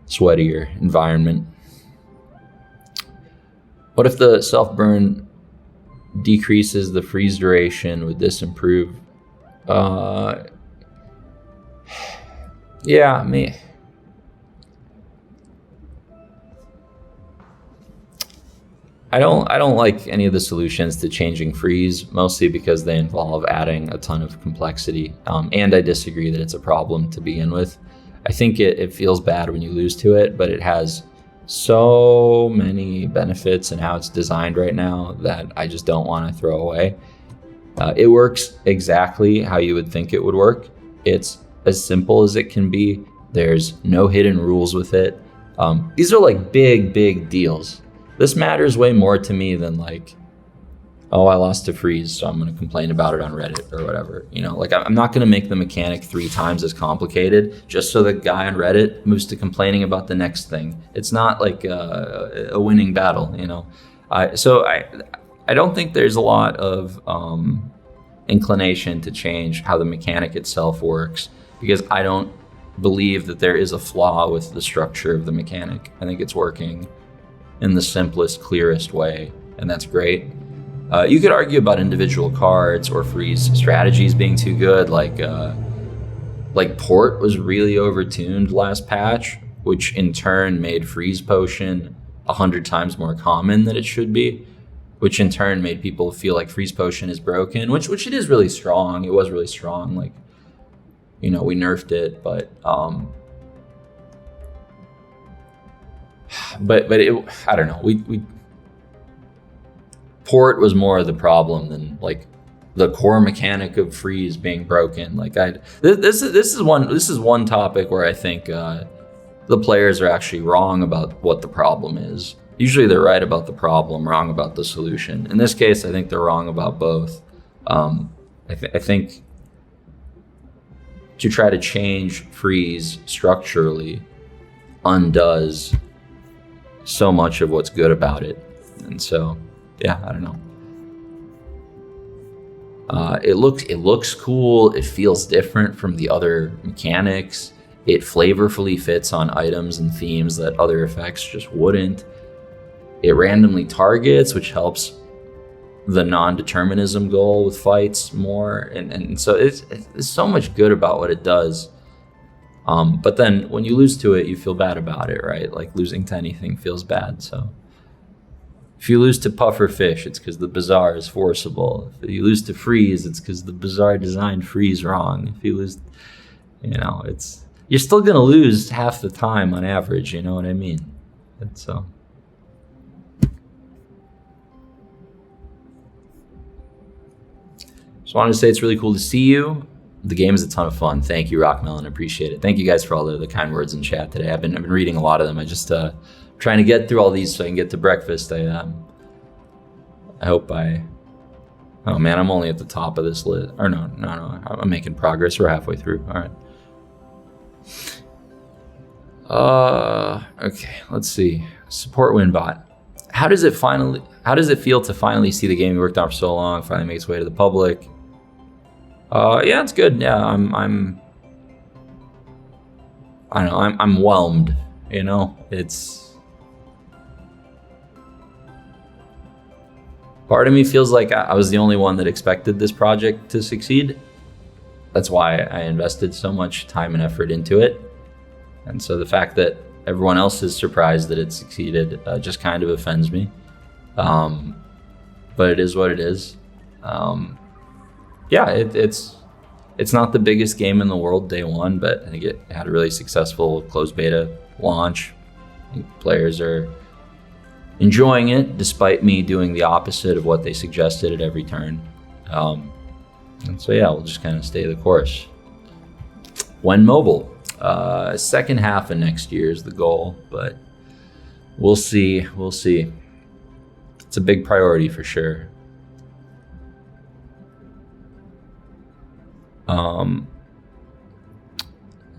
A: sweatier environment. What if the self-burn decreases the freeze duration? Would this improve? Yeah, I don't like any of the solutions to changing freeze, mostly because they involve adding a ton of complexity. And I disagree that it's a problem to begin with. I think it feels bad when you lose to it, but it has so many benefits in how it's designed right now that I just don't want to throw away. It works exactly how you would think it would work. It's as simple as it can be. There's no hidden rules with it. These are like big deals. This matters way more to me than like, oh, I lost to freeze, so I'm going to complain about it on Reddit or whatever. You know, like I'm not going to make the mechanic 3 times as complicated just so the guy on Reddit moves to complaining about the next thing. It's not like a winning battle, you know. So I don't think there's a lot of inclination to change how the mechanic itself works, because I don't believe that there is a flaw with the structure of the mechanic. I think it's working in the simplest, clearest way, and that's great. You could argue about individual cards or freeze strategies being too good, like like port was really overtuned last patch, which in turn made freeze potion 100 times more common than it should be, which in turn made people feel like freeze potion is broken, which it is really strong. It was really strong. Like, you know, we nerfed it, but it, I don't know. We port was more of the problem than like the core mechanic of freeze being broken. Like this is one topic where I think the players are actually wrong about what the problem is. Usually they're right about the problem, wrong about the solution. In this case, I think they're wrong about both. I think to try to change freeze structurally undoes so much of what's good about it. And so, yeah, I don't know. It looks cool. It feels different from the other mechanics. It flavorfully fits on items and themes that other effects just wouldn't. It randomly targets, which helps the non-determinism goal with fights more. And so it's so much good about what it does. But then when you lose to it, you feel bad about it, right? Like losing to anything feels bad. So if you lose to puffer fish, it's because the Bazaar is forcible. If you lose to freeze, it's because the Bazaar designed freeze wrong. If you lose, you know, you're still gonna lose half the time on average. You know what I mean? And so. Just wanted to say it's really cool to see you. The game is a ton of fun. Thank you, Rockmelon. Appreciate it. Thank you guys for all the kind words in chat today. I've been reading a lot of them. I just trying to get through all these so I can get to breakfast. I hope oh man, I'm only at the top of this list. Or no, I'm making progress. We're halfway through. All right. Okay, let's see. Support Winbot. How does it feel to finally see the game you worked on for so long finally make its way to the public? Yeah, it's good. Yeah, I'm whelmed, you know? Part of me feels like I was the only one that expected this project to succeed. That's why I invested so much time and effort into it. And so the fact that everyone else is surprised that it succeeded just kind of offends me. But it is what it is. Yeah, it's not the biggest game in the world day one, but I think it had a really successful closed beta launch. I think players are enjoying it, despite me doing the opposite of what they suggested at every turn. And so yeah, we'll just kind of stay the course. When mobile, second half of next year is the goal, but we'll see. It's a big priority for sure.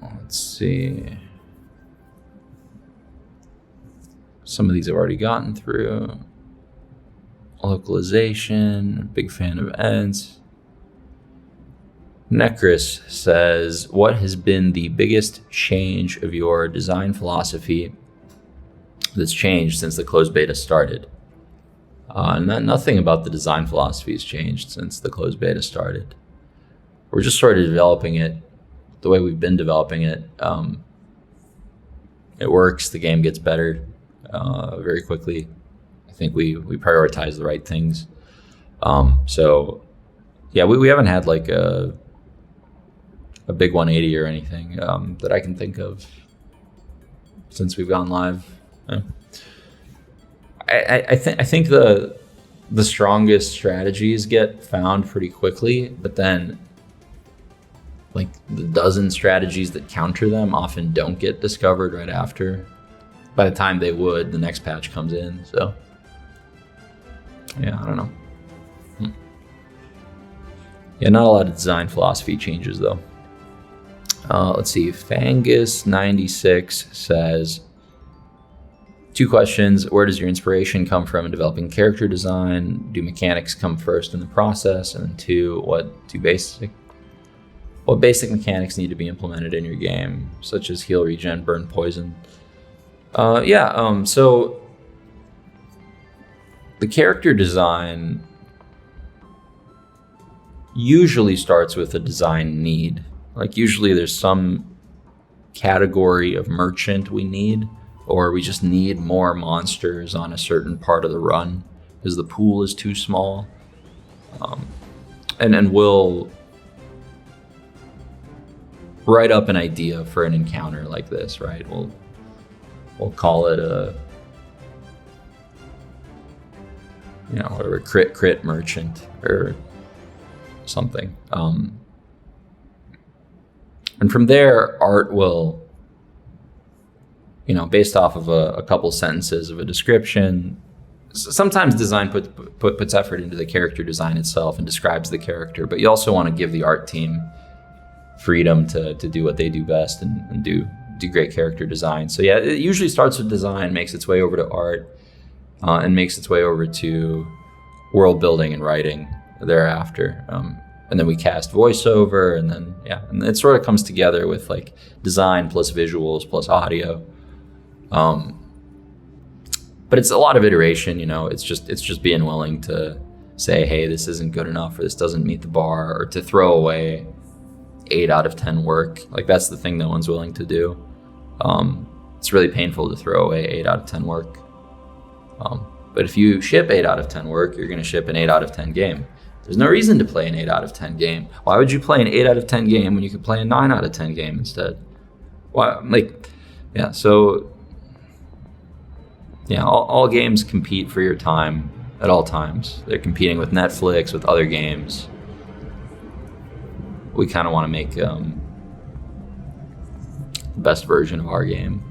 A: Let's see. Some of these I've already gotten through. Localization, big fan of ends. Necris says, what has been the biggest change of your design philosophy that's changed since the closed beta started? Nothing about the design philosophy has changed since the closed beta started. We're just sort of developing it the way we've been developing it. It works, the game gets better very quickly. I think we prioritize the right things. So yeah, we haven't had like a big 180 or anything that I can think of since we've gone live. Yeah. I think the strongest strategies get found pretty quickly, but then like the dozen strategies that counter them often don't get discovered right after. By the time they would, the next patch comes in. So yeah, I don't know. Yeah, not a lot of design philosophy changes though. Let's see, Fangus96 says, 2 questions. Where does your inspiration come from in developing character design? Do mechanics come first in the process? And then 2, what basic mechanics need to be implemented in your game, such as heal, regen, burn, poison? So the character design usually starts with a design need. Like usually there's some category of merchant we need, or we just need more monsters on a certain part of the run because the pool is too small. And we'll write up an idea for an encounter like this, right? We'll call it a, whatever, crit merchant or something. And from there, art will, based off of a couple sentences of a description. Sometimes design puts effort into the character design itself and describes the character, but you also want to give the art team freedom to do what they do best and do great character design. So yeah, it usually starts with design, makes its way over to art, and makes its way over to world building and writing thereafter. And then we cast voiceover, and then and it sort of comes together with like design plus visuals plus audio. But it's a lot of iteration, it's just being willing to say, hey, this isn't good enough, or this doesn't meet the bar, or to throw away 8 out of 10 work. Like that's the thing no one's willing to do. It's really painful to throw away 8 out of 10 work. But if you ship 8 out of 10 work, you're going to ship an 8 out of 10 game. There's no reason to play an 8 out of 10 game. Why would you play an 8 out of 10 game when you could play a 9 out of 10 game instead? Why? All games compete for your time at all times. They're competing with Netflix, with other games. We kind of want to make the best version of our game.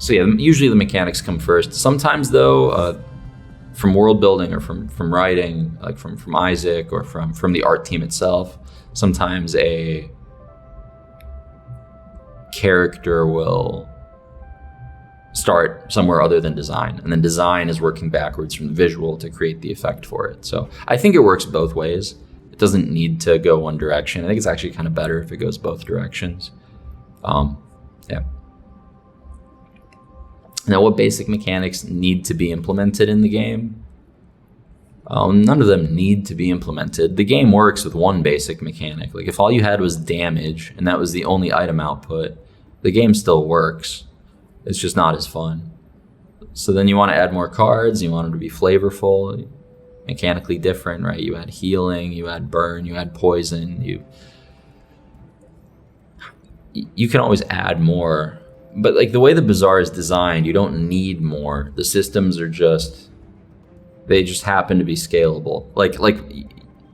A: Usually the mechanics come first. Sometimes though, from world building or from writing, like from Isaac or from the art team itself, sometimes a character will start somewhere other than design, and then design is working backwards from the visual to create the effect for it. So I think it works both ways. It doesn't need to go one direction. I think it's actually kind of better if it goes both directions. Now, what basic mechanics need to be implemented in the game? None of them need to be implemented. The game works with one basic mechanic. Like if all you had was damage and that was the only item output, the game still works. It's just not as fun. So then you want to add more cards. You want them to be flavorful, mechanically different, right? You add healing, you add burn, you add poison. You can always add more. But like the way the Bazaar is designed, you don't need more. The systems are they just happen to be scalable. Like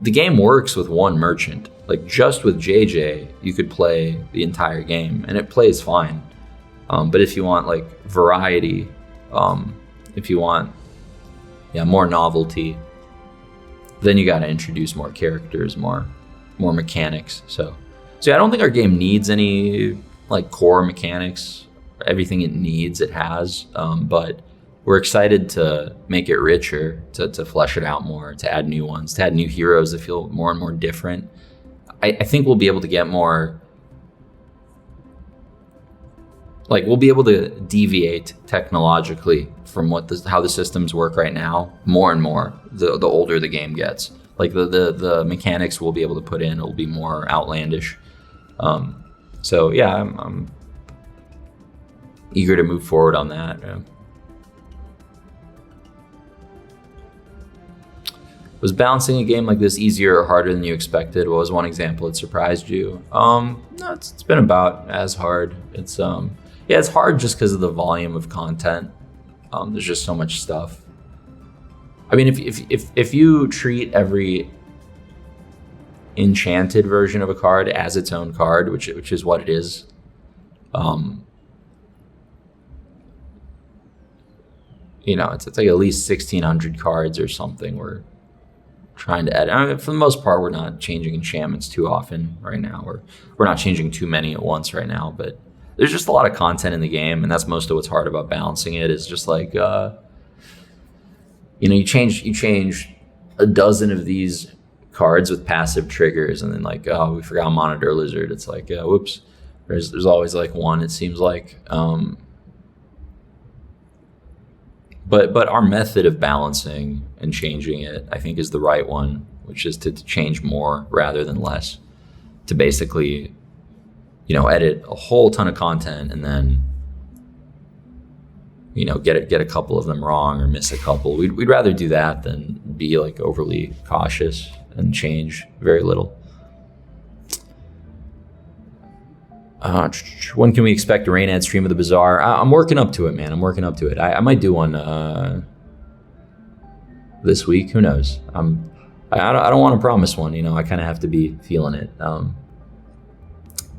A: the game works with one merchant. Like just with JJ, you could play the entire game and it plays fine. But if you want like variety, if you want more novelty, then you got to introduce more characters, more mechanics. So I don't think our game needs any like core mechanics. Everything it needs, it has. But we're excited to make it richer, to flesh it out more, to add new ones, to add new heroes that feel more and more different. I think we'll be able to get more. Like we'll be able to deviate technologically from how the systems work right now more and more the older the game gets. Like the mechanics we'll be able to put in will be more outlandish. I'm eager to move forward on that. Was balancing a game like this easier or harder than you expected? What was one example that surprised you? No, it's been about as hard. It's it's hard just because of the volume of content. There's just so much stuff. I mean, if you treat every enchanted version of a card as its own card, which is what it is, it's like at least 1,600 cards or something. We're trying to edit. I mean, for the most part, we're not changing enchantments too often right now. We're not changing too many at once right now, but there's just a lot of content in the game, and that's most of what's hard about balancing it. Is just like you change a dozen of these cards with passive triggers, and then like, oh, we forgot Monitor Lizard. It's like, whoops. There's always like one, it seems like. But our method of balancing and changing it, I think is the right one, which is to change more rather than less. To basically, edit a whole ton of content and then, get a couple of them wrong or miss a couple. We'd rather do that than be like overly cautious and change very little. When can we expect a Rainhead stream of the Bazaar? I'm working up to it, man. I'm working up to it. I might do one this week. Who knows? I don't want to promise one. I kind of have to be feeling it.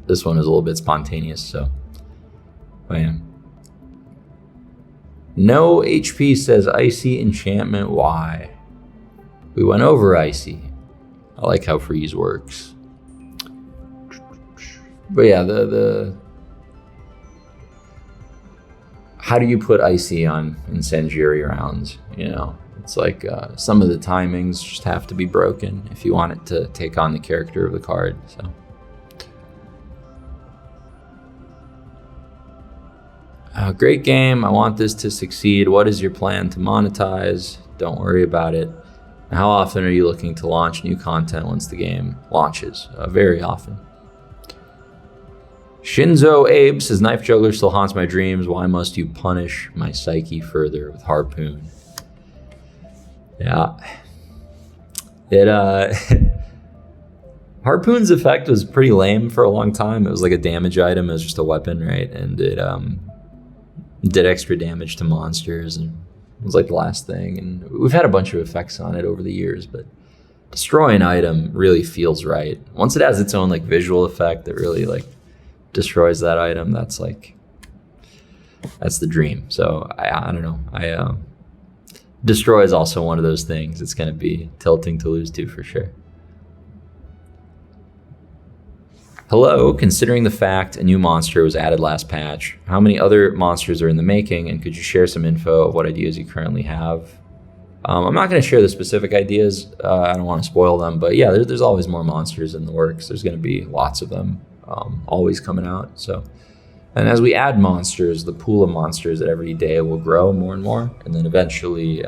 A: This one is a little bit spontaneous, so I am. No HP says Icy Enchantment. Why? We went over Icy. I like how freeze works. But yeah, the how do you put Icy on incendiary rounds? It's like some of the timings just have to be broken if you want it to take on the character of the card. So. Great game. I want this to succeed. What is your plan to monetize? Don't worry about it. How often are you looking to launch new content once the game launches? Very often. Shinzo Abe says, Knife Juggler still haunts my dreams. Why must you punish my psyche further with Harpoon? Yeah. Harpoon's effect was pretty lame for a long time. It was like a damage item. It was just a weapon, right? And it did extra damage to monsters, and it was like the last thing. And we've had a bunch of effects on it over the years, but destroy an item really feels right. Once it has its own like visual effect that really like destroys that item, that's the dream. So I don't know. Destroy is also one of those things. It's going to be tilting to lose to for sure. Hello, considering the fact a new monster was added last patch, how many other monsters are in the making, and could you share some info of what ideas you currently have? I'm not going to share the specific ideas. I don't want to spoil them, but yeah, there's always more monsters in the works. There's going to be lots of them always coming out. So, and as we add monsters, the pool of monsters at every day will grow more and more, and then eventually,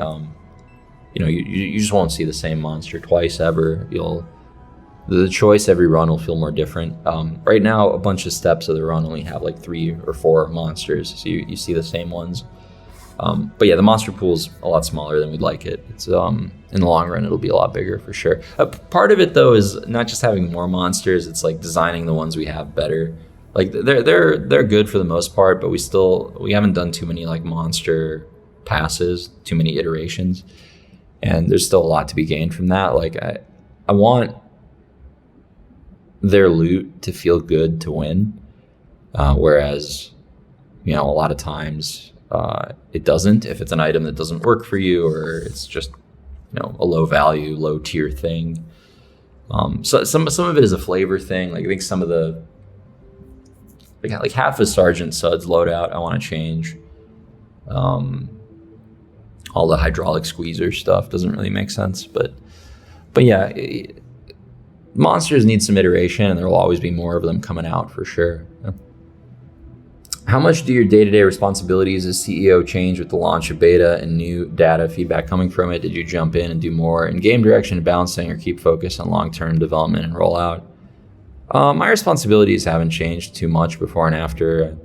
A: you just won't see the same monster twice ever. The choice every run will feel more different. Right now, a bunch of steps of the run only have like 3 or 4 monsters, so you see the same ones. But yeah, the monster pool's a lot smaller than we'd like it. It's in the long run, it'll be a lot bigger for sure. Part of it though is not just having more monsters; it's like designing the ones we have better. Like they're good for the most part, but we haven't done too many like monster passes, too many iterations, and there's still a lot to be gained from that. Like I want their loot to feel good to win, whereas a lot of times it doesn't. If it's an item that doesn't work for you, or it's just a low value, low tier thing. So some of it is a flavor thing. Like I think some of the like half of Sergeant Sud's loadout I want to change. All the hydraulic squeezer stuff doesn't really make sense, but yeah. Monsters need some iteration, and there will always be more of them coming out for sure. Yeah. How much do your day-to-day responsibilities as CEO change with the launch of beta and new data feedback coming from it? Did you jump in and do more in game direction and balancing, or keep focus on long-term development and rollout? My responsibilities haven't changed too much before and after.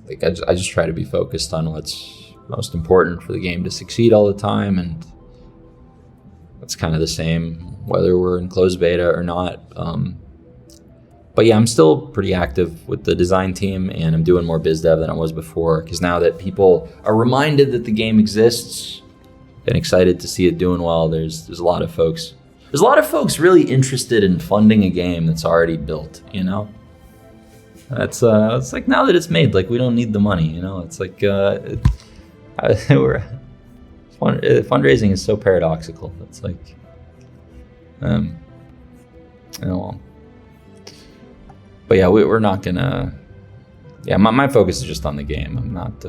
A: Like I just try to be focused on what's most important for the game to succeed all the time, and that's kind of the same whether we're in closed beta or not. But yeah, I'm still pretty active with the design team, and I'm doing more biz dev than I was before, because now that people are reminded that the game exists and excited to see it doing well, there's a lot of folks. There's a lot of folks really interested in funding a game that's already built, That's it's like now that it's made, like we don't need the money, It's like fundraising is so paradoxical. It's like, but yeah, we're not gonna. Yeah, my focus is just on the game. I'm not.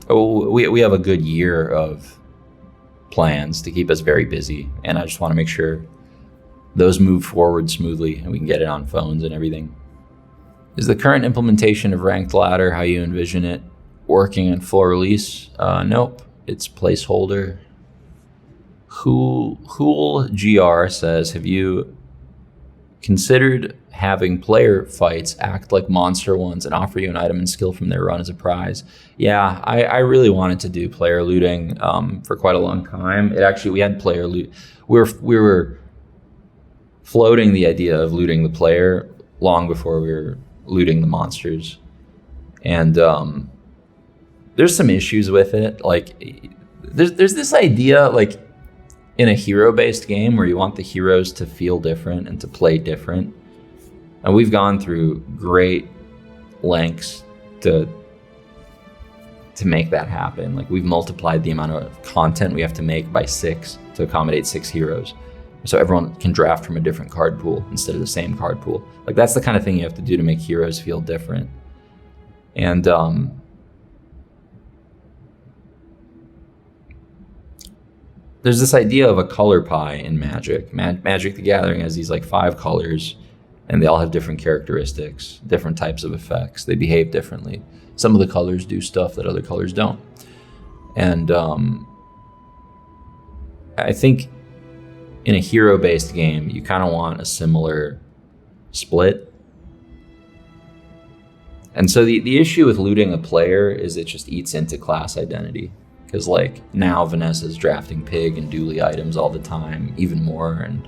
A: We have a good year of plans to keep us very busy, and I just want to make sure those move forward smoothly and we can get it on phones and everything. Is the current implementation of Ranked Ladder how you envision it working in full release? Nope. its placeholder. Hool GR says, have you considered having player fights act like monster ones and offer you an item and skill from their run as a prize? Yeah, I really wanted to do player looting for quite a long time. We had player loot. We were floating the idea of looting the player long before we were looting the monsters. And there's some issues with it. Like there's this idea, like, in a hero-based game where you want the heroes to feel different and to play different. And we've gone through great lengths to make that happen. Like, we've multiplied the amount of content we have to make by 6 to accommodate 6 heroes. So everyone can draft from a different card pool instead of the same card pool. Like, that's the kind of thing you have to do to make heroes feel different. And there's this idea of a color pie in Magic. Magic the Gathering has these like 5 colors, and they all have different characteristics, different types of effects. They behave differently. Some of the colors do stuff that other colors don't. And I think in a hero-based game, you kind of want a similar split. And so the issue with looting a player is it just eats into class identity. Because like now Vanessa's drafting pig and dually items all the time, even more. And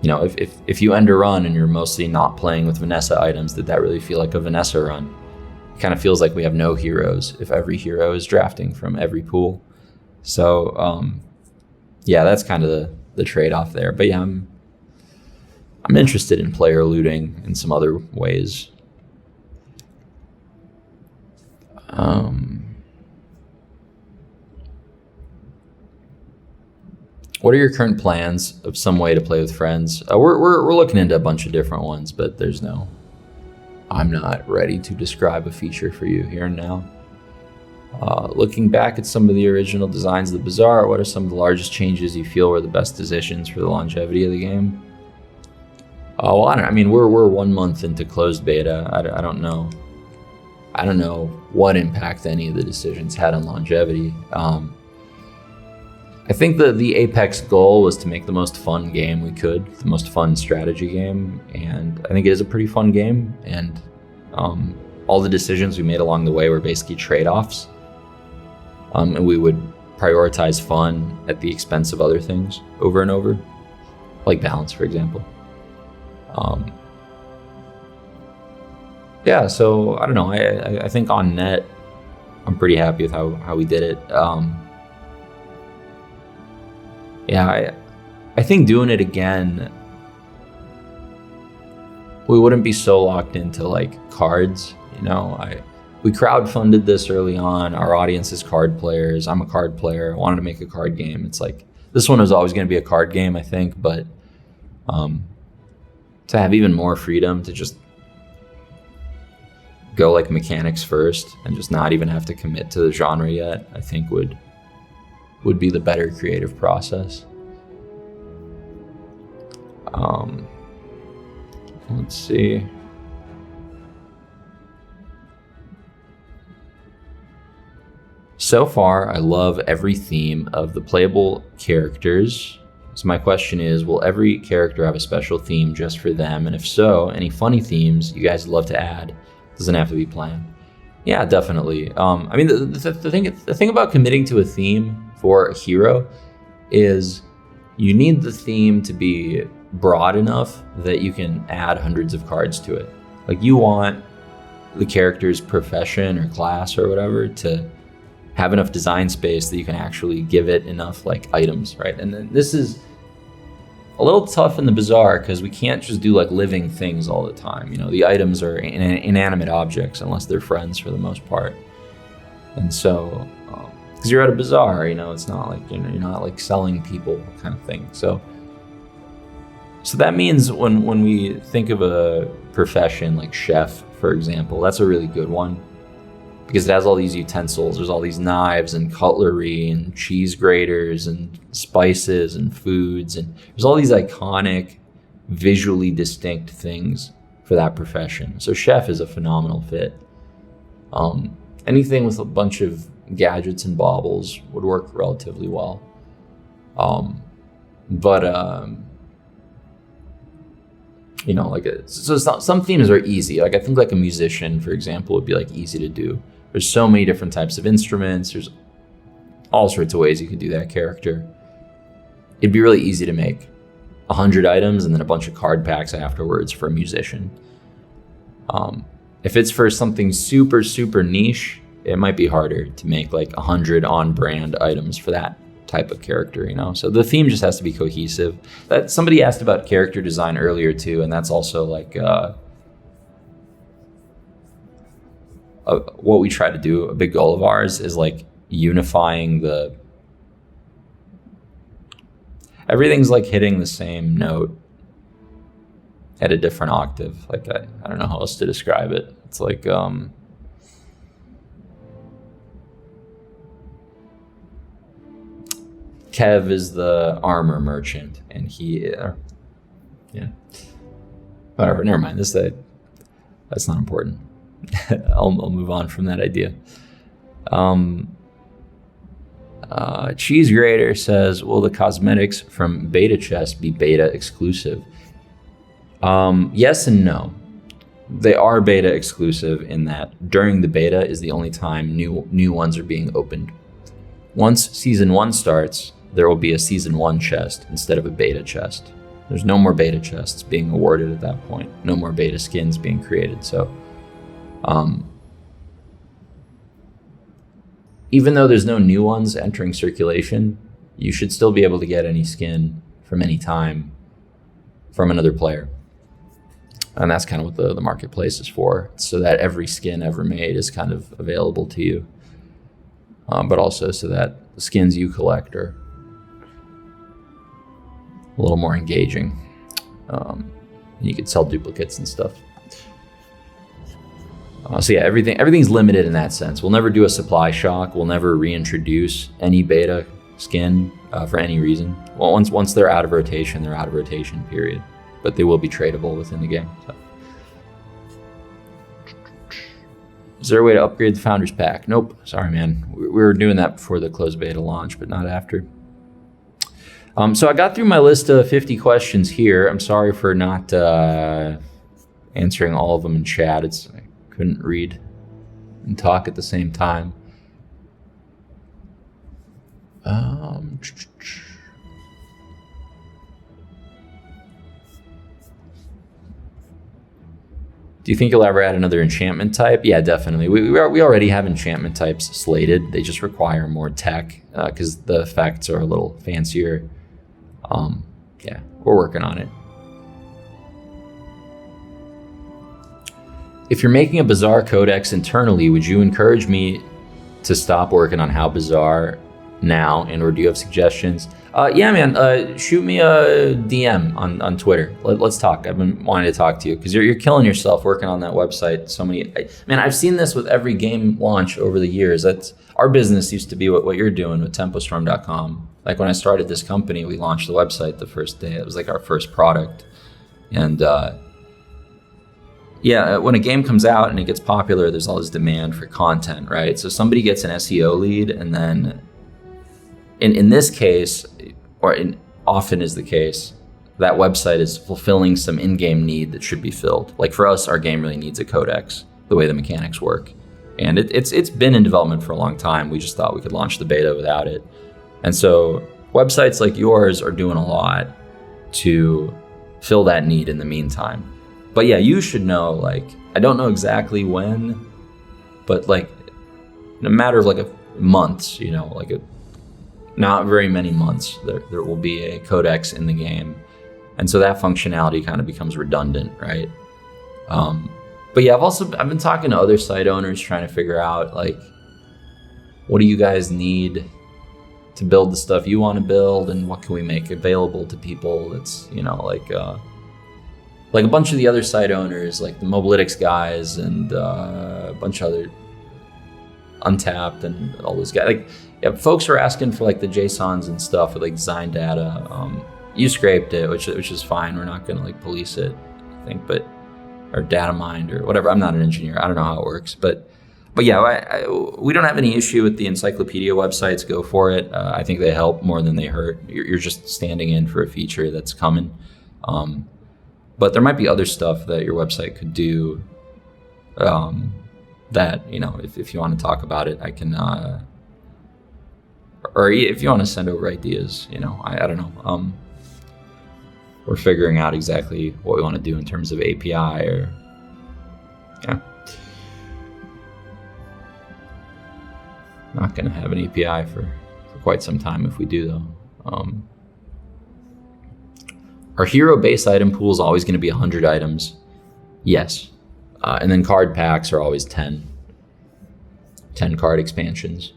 A: you know, if you end a run and you're mostly not playing with Vanessa items, did that really feel like a Vanessa run? It kind of feels like we have no heroes if every hero is drafting from every pool. So yeah, that's kind of the trade-off there. But yeah, I'm interested in player looting in some other ways. What are your current plans of some way to play with friends? We're looking into a bunch of different ones, but I'm not ready to describe a feature for you here and now. Looking back at some of the original designs of the Bazaar, what are some of the largest changes you feel were the best decisions for the longevity of the game? Well, I mean, we're 1 month into closed beta. I don't know. I don't know what impact any of the decisions had on longevity. I think the apex goal was to make the most fun game we could, the most fun strategy game, and I think it is a pretty fun game, and all the decisions we made along the way were basically trade-offs, and we would prioritize fun at the expense of other things over and over, like balance, for example. Yeah, so I don't know, I think on net, I'm pretty happy with how we did it. Yeah, I think doing it again, we wouldn't be so locked into like cards, you know. We crowdfunded this early on. Our audience is card players. I'm a card player. I wanted to make a card game. It's like this one was always going to be a card game, I think, but to have even more freedom to just go like mechanics first and just not even have to commit to the genre yet, I think would be the better creative process. Let's see. So far, I love every theme of the playable characters. So my question is, will every character have a special theme just for them? And if so, any funny themes you guys would love to add? Doesn't have to be planned. Yeah, definitely. I mean, the thing about committing to a theme for a hero is you need the theme to be broad enough that you can add hundreds of cards to it. Like, you want the character's profession or class or whatever to have enough design space that you can actually give it enough like items, right? And then this is a little tough in the Bazaar because we can't just do like living things all the time. You know, the items are inanimate objects unless they're friends for the most part. And so, because you're at a Bazaar, you know, it's not like, you know, you're not like selling people kind of thing. So that means when we think of a profession like chef, for example, that's a really good one because it has all these utensils. There's all these knives and cutlery and cheese graters and spices and foods, and there's all these iconic, visually distinct things for that profession. So chef is a phenomenal fit. Anything with a bunch of gadgets and baubles would work relatively well. But so some themes are easy. Like I think like a musician, for example, would be like easy to do. There's so many different types of instruments. There's all sorts of ways you could do that character. It'd be really easy to make 100 items and then a bunch of card packs afterwards for a musician. If it's for something super, super niche, it might be harder to make like 100 on-brand items for that type of character, So the theme just has to be cohesive. That somebody asked about character design earlier too, and that's also like what we try to do. A big goal of ours is like unifying everything's like hitting the same note at a different octave. Like I don't know how else to describe it. It's like Kev is the armor merchant, and whatever. Never mind. That's not important. I'll move on from that idea. Cheese Grater says, will the cosmetics from beta chest be beta exclusive? Yes and no. They are beta exclusive in that during the beta is the only time new ones are being opened. Once season 1 starts, there will be a season 1 chest instead of a beta chest. There's no more beta chests being awarded at that point. No more beta skins being created. So, even though there's no new ones entering circulation, you should still be able to get any skin from any time from another player. And that's kind of what the marketplace is for, so that every skin ever made is kind of available to you. But also so that the skins you collect are a little more engaging. And you could sell duplicates and stuff. So yeah, everything's limited in that sense. We'll never do a supply shock. We'll never reintroduce any beta skin for any reason. Well, once they're out of rotation, they're out of rotation, period. But they will be tradable within the game. So. Is there a way to upgrade the Founders Pack? Nope. Sorry, man. We were doing that before the closed beta launch, but not after. So I got through my list of 50 questions here. I'm sorry for not answering all of them in chat. I couldn't read and talk at the same time. Do you think you'll ever add another enchantment type? Yeah, definitely. We already have enchantment types slated. They just require more tech because the effects are a little fancier. Yeah, we're working on it. If you're making a Bazaar codex internally, would you encourage me to stop working on How Bazaar now, or do you have suggestions? Yeah, man, shoot me a DM on Twitter. Let's talk. I've been wanting to talk to you because you're killing yourself working on that website. I've seen this with every game launch over the years. That's our business used to be what you're doing with tempostorm.com. Like when I started this company, we launched the website the first day. It was like our first product. And yeah, when a game comes out and it gets popular, there's all this demand for content, right? So somebody gets an SEO lead, and then in this case, often is the case, that website is fulfilling some in-game need that should be filled. Like for us, our game really needs a codex, the way the mechanics work. And it's been in development for a long time. We just thought we could launch the beta without it. And so websites like yours are doing a lot to fill that need in the meantime. But yeah, you should know, like, I don't know exactly when, but like in a matter of like months, not very many months, there will be a codex in the game. And so that functionality kind of becomes redundant, right? But yeah, I've been talking to other site owners trying to figure out, like, what do you guys need to build the stuff you want to build, and what can we make available to people that's, like a bunch of the other site owners, like the Mobalytics guys and a bunch of other Untapped and all those guys. Like, yeah, folks are asking for like the JSONs and stuff with like design data. You scraped it, which is fine. We're not going to like police it, I think, or data mined or whatever. I'm not an engineer. I don't know how it works, but But yeah, we don't have any issue with the encyclopedia websites. Go for it. I think they help more than they hurt. You're just standing in for a feature that's coming. But there might be other stuff that your website could do that, if you want to talk about it, I can, or if you want to send over ideas, I don't know. We're figuring out exactly what we want to do in terms of API or, yeah. Not going to have an API for quite some time if we do, though. Our hero base item pool is always going to be 100 items. Yes. And then card packs are always 10 card expansions.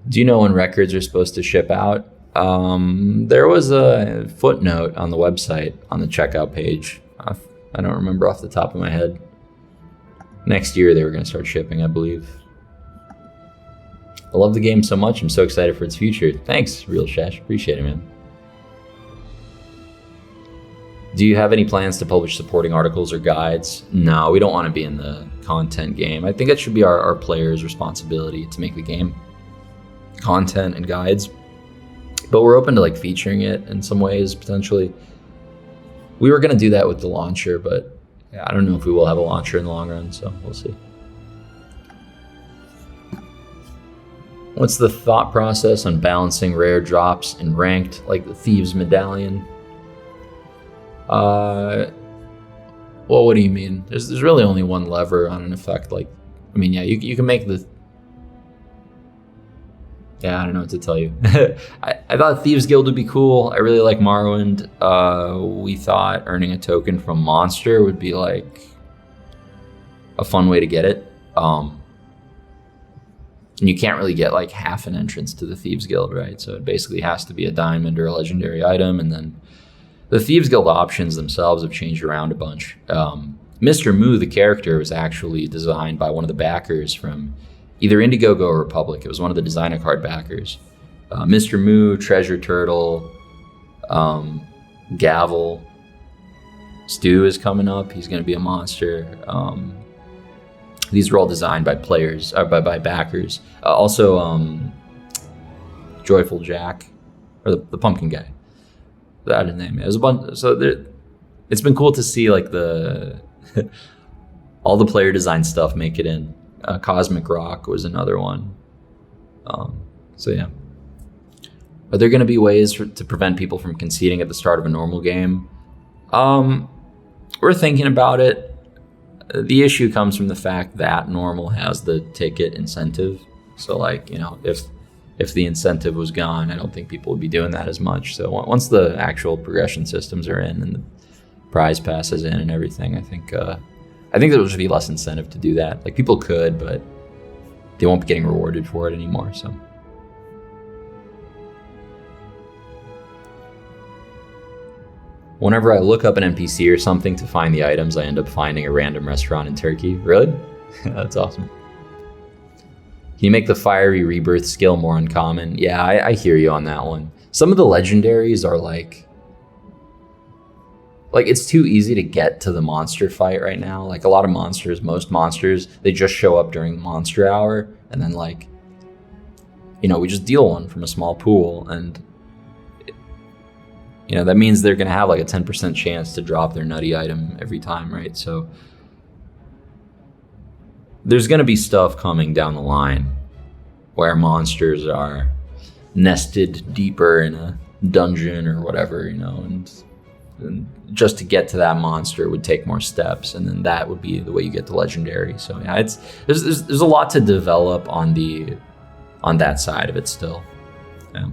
A: Do you know when records are supposed to ship out? There was a footnote on the website on the checkout page. I don't remember off the top of my head. Next year they were going to start shipping, I believe. I love the game so much. I'm so excited for its future. Thanks, Real Shash. Appreciate it, man. Do you have any plans to publish supporting articles or guides? No, we don't want to be in the content game. I think it should be our players' responsibility to make the game content and guides. But we're open to featuring it in some ways, potentially. We were going to do that with the launcher, but yeah, I don't know if we will have a launcher in the long run, so we'll see. What's the thought process on balancing rare drops and ranked, like the Thieves Medallion? Well, what do you mean? There's really only one lever on an effect. You can make the... Yeah, I don't know what to tell you. I thought Thieves Guild would be cool. I really like Morrowind. We thought earning a token from Monster would be a fun way to get it. And you can't really get half an entrance to the Thieves Guild, right? So it basically has to be a diamond or a legendary item. And then the Thieves Guild options themselves have changed around a bunch. Mr. Moo, the character, was actually designed by one of the backers from either Indiegogo or Republic. It was one of the designer card backers. Mr. Moo, Treasure Turtle, Gavel. Stu is coming up. He's going to be a monster. These were all designed by players, by backers. Also, Joyful Jack, or the pumpkin guy. That his name. It was a bunch. So it's been cool to see the all the player design stuff make it in. Cosmic Rock was another one. So yeah. Are there going to be ways to prevent people from conceding at the start of a normal game? We're thinking about it. The issue comes from the fact that normal has the ticket incentive. So if the incentive was gone, I don't think people would be doing that as much. So once the actual progression systems are in and the prize pass is in and everything, I think there will just be less incentive to do that. People could, but they won't be getting rewarded for it anymore. So, whenever I look up an NPC or something to find the items, I end up finding a random restaurant in Turkey. Really? That's awesome. Can you make the fiery rebirth skill more uncommon? Yeah, I hear you on that one. Some of the legendaries are it's too easy to get to the monster fight right now. A lot of monsters, most monsters, they just show up during the monster hour, and then we just deal one from a small pool, and that means they're gonna have a 10% chance to drop their nutty item every time, right? So there's gonna be stuff coming down the line where monsters are nested deeper in a dungeon or whatever, and just to get to that monster would take more steps, and then that would be the way you get to legendary. So yeah, there's a lot to develop on that side of it still. Yeah.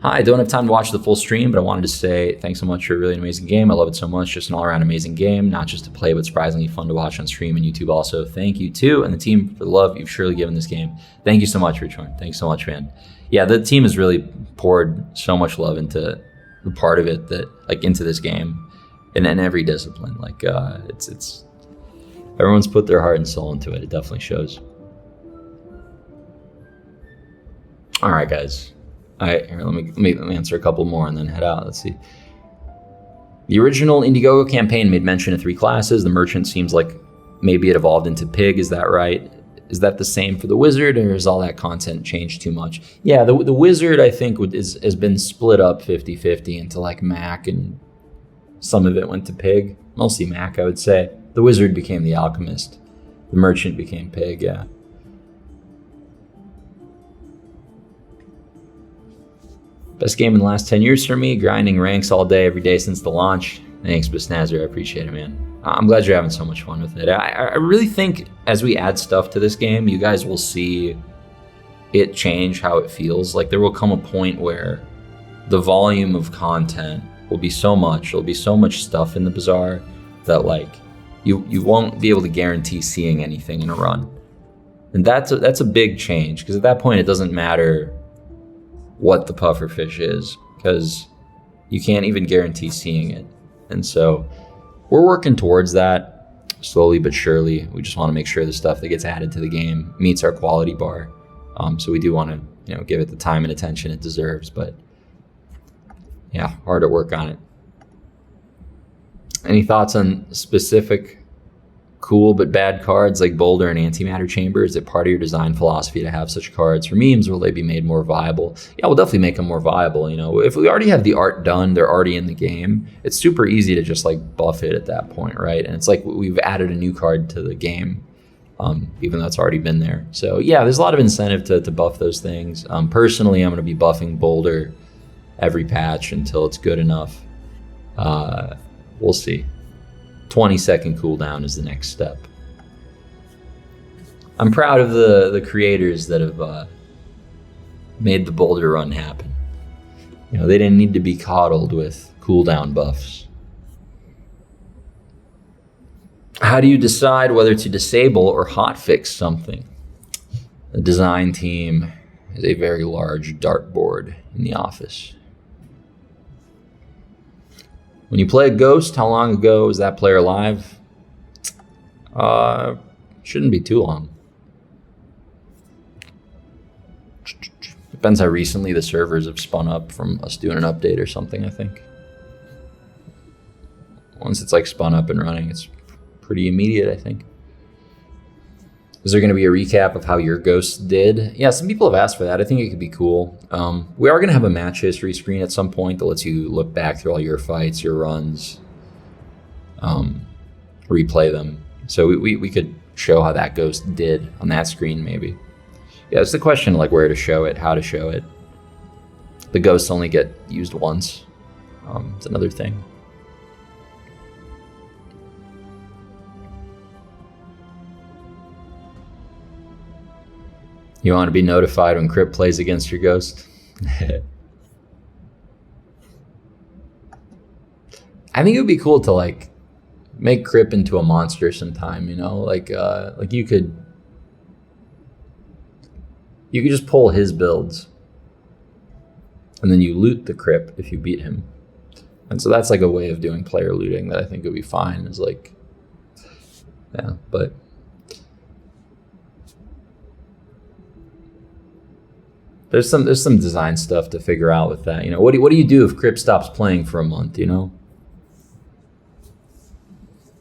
A: Hi, I don't have time to watch the full stream, but I wanted to say thanks so much for a really amazing game. I love it so much. Just an all-around amazing game, not just to play, but surprisingly fun to watch on stream and YouTube also. Thank you too, and the team for the love you've surely given this game. Thank you so much, Richard. Thanks so much, man. Yeah, the team has really poured so much love into the part of it that into this game, and in every discipline. It's everyone's put their heart and soul into it. It definitely shows. All right, guys. All right, here, let me answer a couple more and then head out. Let's see. The original Indiegogo campaign made mention of 3 classes. The merchant seems like maybe it evolved into pig. Is that right? Is that the same for the wizard, or has all that content changed too much? Yeah, the wizard, I think, has been split up 50-50 into like Mac, and some of it went to pig. Mostly Mac, I would say. The wizard became the alchemist. The merchant became pig, yeah. Best game in the last 10 years for me, grinding ranks all day, every day since the launch. Thanks, Bisnazzer, I appreciate it, man. I'm glad you're having so much fun with it. I really think as we add stuff to this game, you guys will see it change how it feels. Like there will come a point where the volume of content will be so much, there'll be so much stuff in the Bazaar that like you won't be able to guarantee seeing anything in a run. And that's a big change, because at that point it doesn't matter what the pufferfish is, because you can't even guarantee seeing it. And so we're working towards that slowly but surely. We just want to make sure the stuff that gets added to the game meets our quality bar. So we do want to, give it the time and attention it deserves, but yeah, hard at work on it. Any thoughts on specific cool but bad cards like Boulder and Antimatter Chamber? Is it part of your design philosophy to have such cards for memes? Will they be made more viable? Yeah, we'll definitely make them more viable. If we already have the art done, they're already in the game, it's super easy to just like buff it at that point, right? And it's like we've added a new card to the game, even though it's already been there. So yeah, there's a lot of incentive to buff those things. Personally, I'm going to be buffing Boulder every patch until it's good enough. We'll see. 20-second cooldown is the next step. I'm proud of the creators that have made the Boulder run happen. They didn't need to be coddled with cooldown buffs. How do you decide whether to disable or hotfix something? The design team is a very large dartboard in the office. When you play a ghost, how long ago was that player alive? Shouldn't be too long. Depends how recently the servers have spun up from us doing an update or something, I think. Once it's like spun up and running, it's pretty immediate, I think. Is there going to be a recap of how your ghost did? Yeah, some people have asked for that. I think it could be cool. We are going to have a match history screen at some point that lets you look back through all your fights, your runs, replay them. So we could show how that ghost did on that screen, maybe. Yeah, it's the question like where to show it, how to show it. The ghosts only get used once. It's another thing. You want to be notified when Crypt plays against your ghost? I think it would be cool to like make Crypt into a monster sometime, like you could just pull his builds and then you loot the Crypt if you beat him. And so that's like a way of doing player looting that I think would be fine, is like, yeah, but There's some design stuff to figure out with that. What do you do if Crypt stops playing for a month,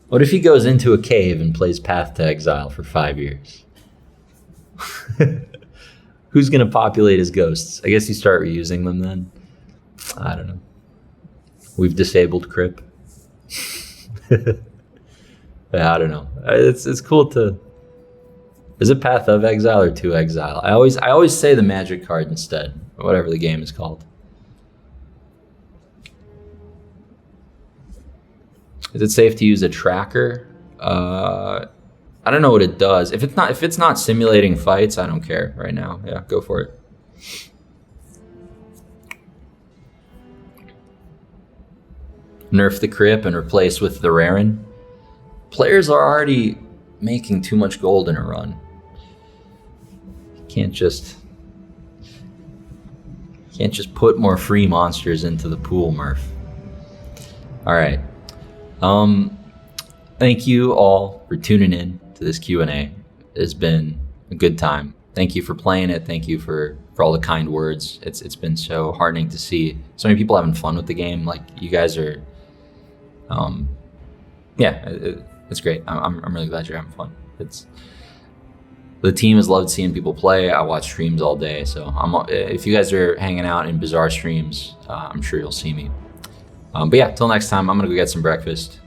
A: What if he goes into a cave and plays Path to Exile for 5 years? Who's going to populate his ghosts? I guess you start reusing them then. I don't know. We've disabled Crypt. Yeah, I don't know. It's cool to... Is it Path of Exile or to Exile? I always say the magic card instead, or whatever the game is called. Is it safe to use a tracker? I don't know what it does. If it's not simulating fights, I don't care right now. Yeah, go for it. Nerf the Crypt and replace with the Rarin. Players are already making too much gold in a run. Can't just put more free monsters into the pool, Murph. All right. Thank you all for tuning in to this Q&A. It's been a good time. Thank you for playing it. Thank you for all the kind words. It's been so heartening to see so many people having fun with the game. Like, you guys are Yeah, it's great. I'm really glad you're having fun. The team has loved seeing people play. I watch streams all day, so if you guys are hanging out in Bazaar streams, I'm sure you'll see me. But yeah, till next time, I'm gonna go get some breakfast.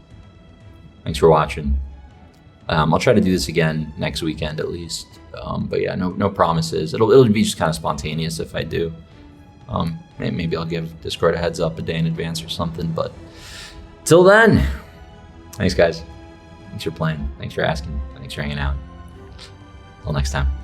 A: Thanks for watching. I'll try to do this again next weekend at least. But yeah, no promises. It'll be just kind of spontaneous if I do. Maybe I'll give Discord a heads up a day in advance or something. But till then, thanks guys. Thanks for playing. Thanks for asking. Thanks for hanging out. Till next time.